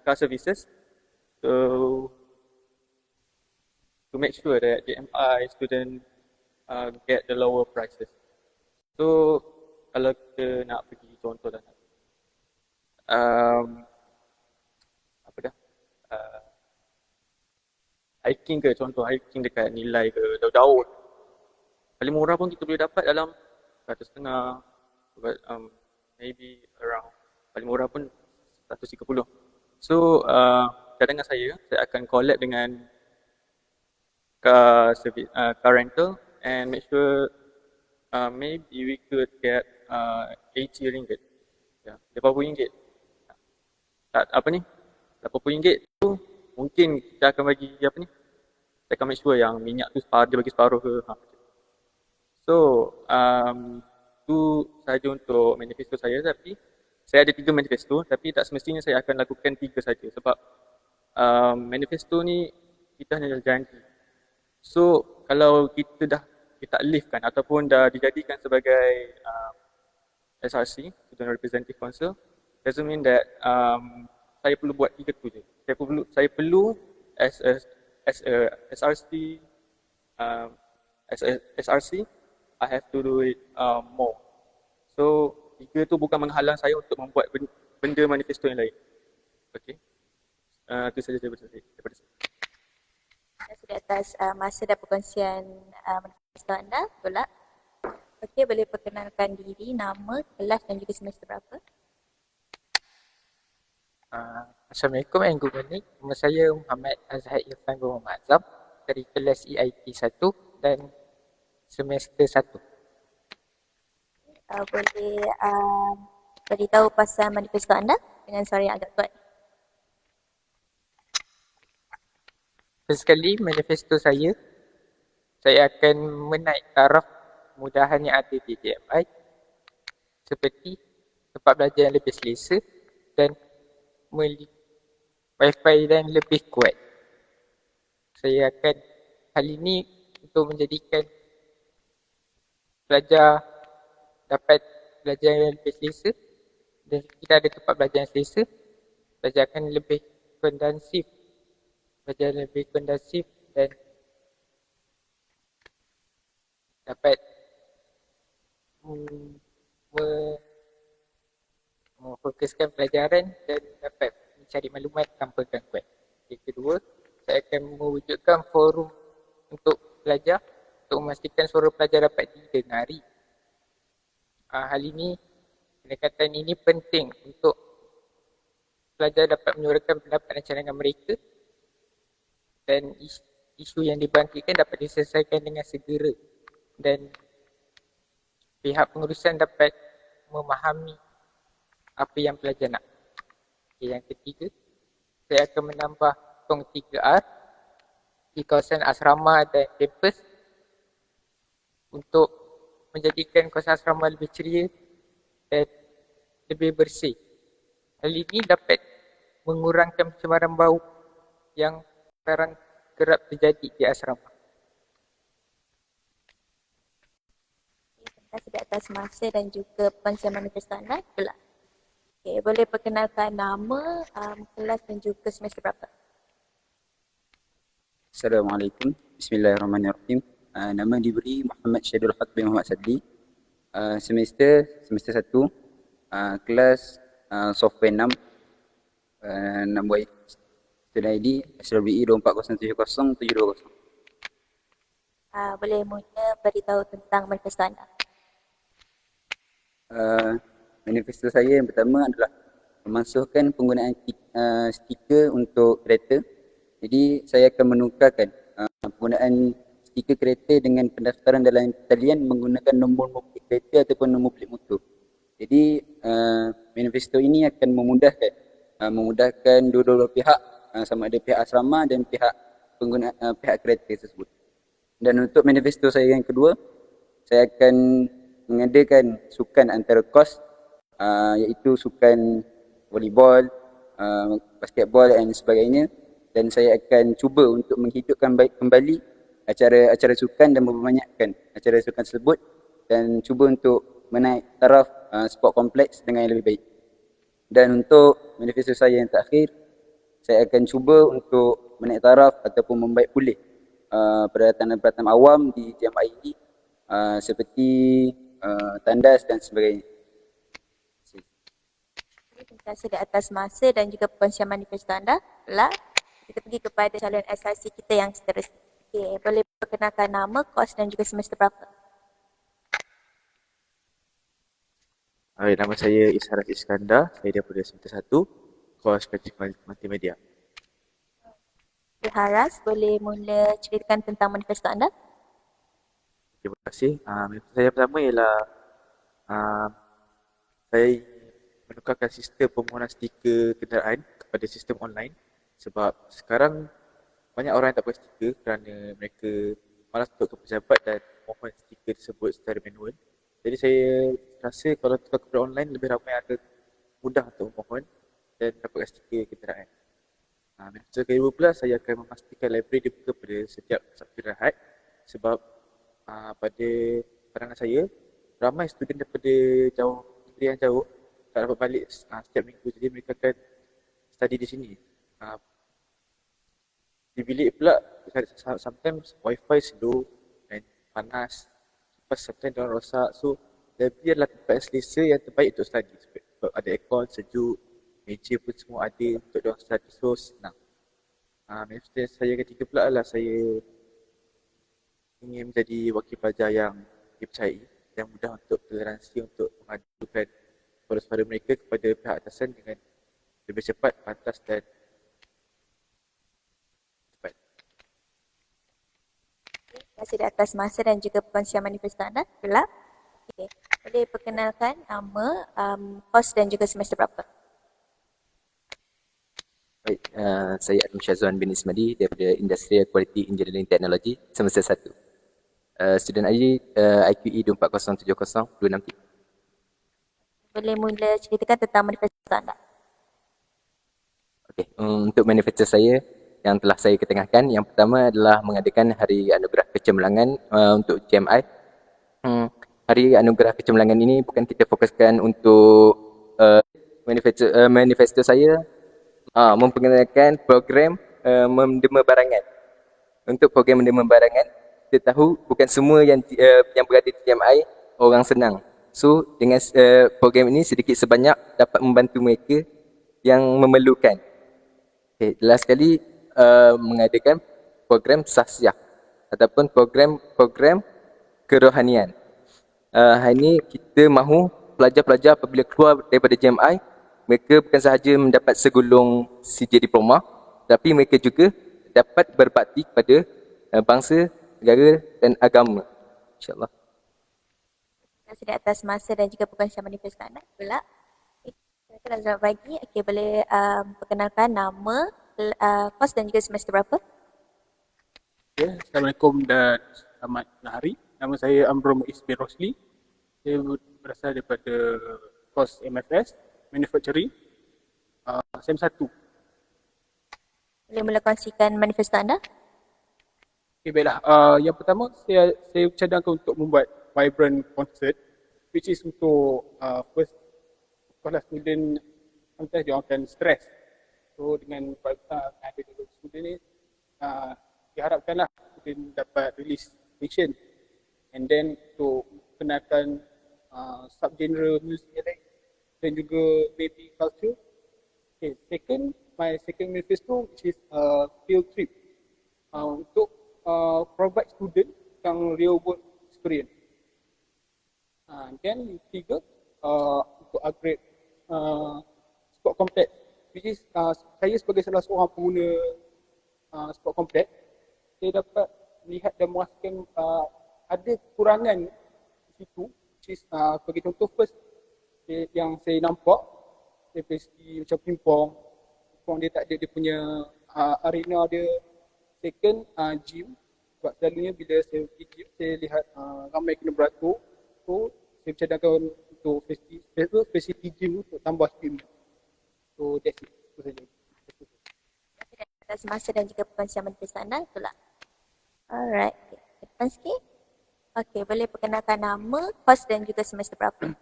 car services to make sure that JMI student get the lower prices. So kalau kita nak pergi contoh dah hiking dekat Nilai ke Daun. Paling murah pun kita boleh dapat dalam 150, maybe around paling murah pun 130. So cadangan saya akan collab dengan car rental and make sure maybe we could get 80 ringgit. Ya, RM80. RM80 tu mungkin kita akan bagi saya akan make sure yang minyak tu dia bagi separuh ke. So tu sahaja untuk manifesto saya, tapi saya ada 3 manifesto tapi tak semestinya saya akan lakukan 3 saja sebab manifesto ni kita hanya janji. So kalau kita liftkan ataupun dah dijadikan sebagai SRC, Student Representative Council, doesn't mean that saya perlu buat 3 tu je. Saya perlu as a SRC I have to do it more. So 3 tu bukan menghalang saya untuk membuat benda manifesto yang lain. Okay. Itu saja daripada saya. Terima kasih di atas masa dan perkongsian manifesto anda. Tolak. Okey, boleh perkenalkan diri, nama, kelas dan juga semester berapa? Assalamualaikum and good morning. Nama saya Muhammad Azhar Irfan bin Muhammad Azam dari kelas EIT 1 dan semester 1. Boleh beritahu pasal manifesto anda dengan suara yang agak kuat. First sekali, manifesto saya akan menaik taraf kemudahan yang ada di JMI seperti tempat belajar yang lebih selesa dan wifi dan lebih kuat. Saya akan hal ini untuk menjadikan pelajar dapat belajar yang lebih selesa dan jika ada tempat belajar yang selesa, belajar akan lebih kondensif, dan dapat memfokuskan pelajaran dan dapat mencari maklumat tanpa gangguan. Yang kedua, saya akan mewujudkan forum untuk pelajar untuk memastikan suara pelajar dapat didengari. Hal ini, pendekatan ini penting untuk pelajar dapat menyuarakan pendapat dan cadangan mereka dan isu yang dibangkitkan dapat diselesaikan dengan segera dan pihak pengurusan dapat memahami apa yang pelajar nak. Yang ketiga, saya akan menambah tong 3R di kawasan asrama dan kampus untuk menjadikan kawasan asrama lebih ceria dan lebih bersih. Hal ini dapat mengurangkan pencemaran bau yang sekarang kerap terjadi di asrama. Terima kasih di atas masa dan juga perkongsian manifesto anda. Tolak. Okay, boleh perkenalkan nama, kelas dan juga semester berapa? Assalamualaikum. Bismillahirrahmanirrahim. Nama diberi Muhammad Syedul Haq bin Muhammad Sadli. Semester 1, kelas software 6. Nombor student ID SLBE 240700720. Boleh mula beritahu tentang manifesto anda. Manifesto saya yang pertama adalah memasukkan penggunaan stiker untuk kereta. Jadi saya akan menukarkan penggunaan stiker kereta dengan pendaftaran dalam talian menggunakan nombor plik kereta ataupun nombor plik motor. Jadi manifesto ini akan memudahkan dua-dua pihak, sama ada pihak asrama dan pihak pengguna pihak kereta tersebut. Dan untuk manifesto saya yang kedua, saya akan mengadakan sukan antara kos, iaitu sukan volleyball, basketball dan sebagainya, dan saya akan cuba untuk menghidupkan kembali acara sukan dan membanyakkan acara sukan tersebut dan cuba untuk menaik taraf sport kompleks dengan yang lebih baik. Dan untuk manifesto saya yang terakhir, saya akan cuba untuk menaik taraf ataupun membaik pulih peralatan-peralatan awam di JMI ini seperti tandas dan sebagainya. Terima kasih di atas masa dan juga perkongsian manifesto anda. Tolak. Kita pergi kepada calon SRC kita yang seterusnya. Okay, boleh perkenalkan nama, kos dan juga semester berapa? Hai, nama saya Isharat Iskandar. Saya daripada semester 1, kos Kreatif Multimedia. Haras, boleh mula ceritakan tentang manifesto anda? Terima kasih. Manifesto saya pertama ialah saya menukarkan sistem permohonan stiker kenderaan kepada sistem online sebab sekarang banyak orang yang tak pakai stiker kerana mereka malas untuk ke pejabat dan mohon stiker tersebut secara manual. Jadi saya rasa kalau tukar kepada online lebih ramai akan mudah untuk memohon dan dapatkan stiker kenderaan. Manifesto kedua pula saya akan memastikan library dibuka pada setiap Sabtu dan Ahad sebab pada pandangan saya ramai student daripada negeri yang jauh tak dapat balik setiap minggu, jadi mereka akan study di sini. Di bilik pula sometimes wifi slow dan panas, Lepas sometimes diorang rosak. So lebih adalah tempat yang selesa yang terbaik untuk study. Sebab ada aircon, sejuk, meja pun semua ada untuk diorang study. So senang. Manifesto saya ketiga pula adalah saya ingin menjadi wakil pelajar yang dipercayai, yang mudah untuk toleransi untuk mengadukan suara-suara mereka kepada pihak atasan dengan lebih cepat, pantas dan cepat. Terima kasih di atas masa dan juga perkongsian manifesto anda. Gelap. Okay. Boleh perkenalkan nama, kos dan juga semester berapa? Baik, saya Adam Syazwan bin Ismadi daripada Industrial Quality Engineering Technology semester 1. Student ID IQE 24070-263. Boleh mula ceritakan tentang manifesto anda. Okey, untuk manifesto saya yang telah saya ketengahkan, yang pertama adalah mengadakan Hari Anugerah Kecemerlangan untuk JMI. Hari Anugerah Kecemerlangan ini bukan kita fokuskan untuk manifesto saya memperkenalkan program mendema barangan. Untuk program mendema barangan, kita tahu bukan semua yang berada di JMI orang senang. So dengan program ini sedikit sebanyak dapat membantu mereka yang memerlukan. Okay, last sekali mengadakan program sahsiah ataupun program kerohanian. Hari ini kita mahu pelajar-pelajar apabila keluar daripada JMI, mereka bukan sahaja mendapat segulung CJ diploma, tapi mereka juga dapat berbakti kepada bangsa, negara dan agama. InsyaAllah. Terima kasih di atas masa dan juga perkongsian manifesto anda. Pula. Selamat selamat pagi. Okey, boleh perkenalkan nama, kos dan juga semester berapa? Ya, Assalamualaikum dan selamat hari. Nama saya Amrul Muiz bin Rosli. Saya berasal daripada kos MFS, Manufacturing, SEM 1. Boleh mula kongsikan manifesto anda? Okay, baiklah. Yang pertama, saya cadangkan untuk membuat vibrant concert, which is untuk first, kalau student sometimes dia akan stress. So dengan ada student ni, diharapkanlah student dapat release tension, and then untuk kenalkan subgenre music dan juga baby culture. Okay, my second manifesto which is field trip untuk provide student yang real world experience. Then tiga, untuk upgrade sport complex, which is saya sebagai salah seorang pengguna sport complex, saya dapat melihat dan merasakan ada kekurangan di situ, which is sebagai contoh first yang saya nampak dari segi macam pingpong dia tak ada dia punya arena dia. Second, gym, sebab selalunya bila saya pergi gym saya lihat ramai kena beratur, so saya cadangkan untuk facility gym untuk tambah gym. So that's it, itu saja. Atas masa dan juga perkongsian manifesto anda. Itulah. Alright, depan sikit. Okey, boleh perkenalkan nama, kos dan juga semester berapa?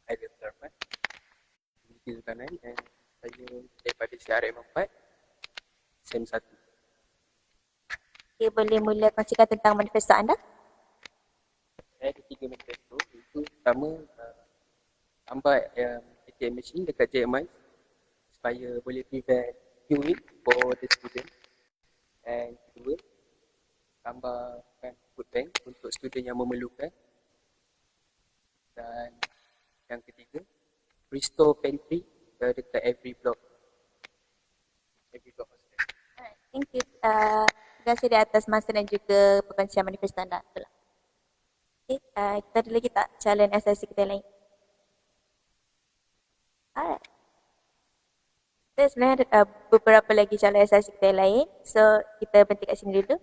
Saya Rahman, di Zulkarnain, dan saya daripada CRM 4, SEM 1. Okey, boleh mula kongsikan tentang manifesto anda? Saya ada 3 manifesto. Itu pertama, tambah ATM machine dekat JMI supaya boleh prevent queuing for the student. And kedua, tambahkan food bank untuk student yang memerlukan. Dan yang ketiga, restore pantry dekat every block. Alright, thank you. Terima kasih di atas masa dan juga perkongsian manifesto anda. Itulah. Okay, kita ada lagi tak calon SIC kita lain? Alright. Kita sebenarnya ada beberapa lagi calon SIC kita lain. So, kita berhenti kat sini dulu.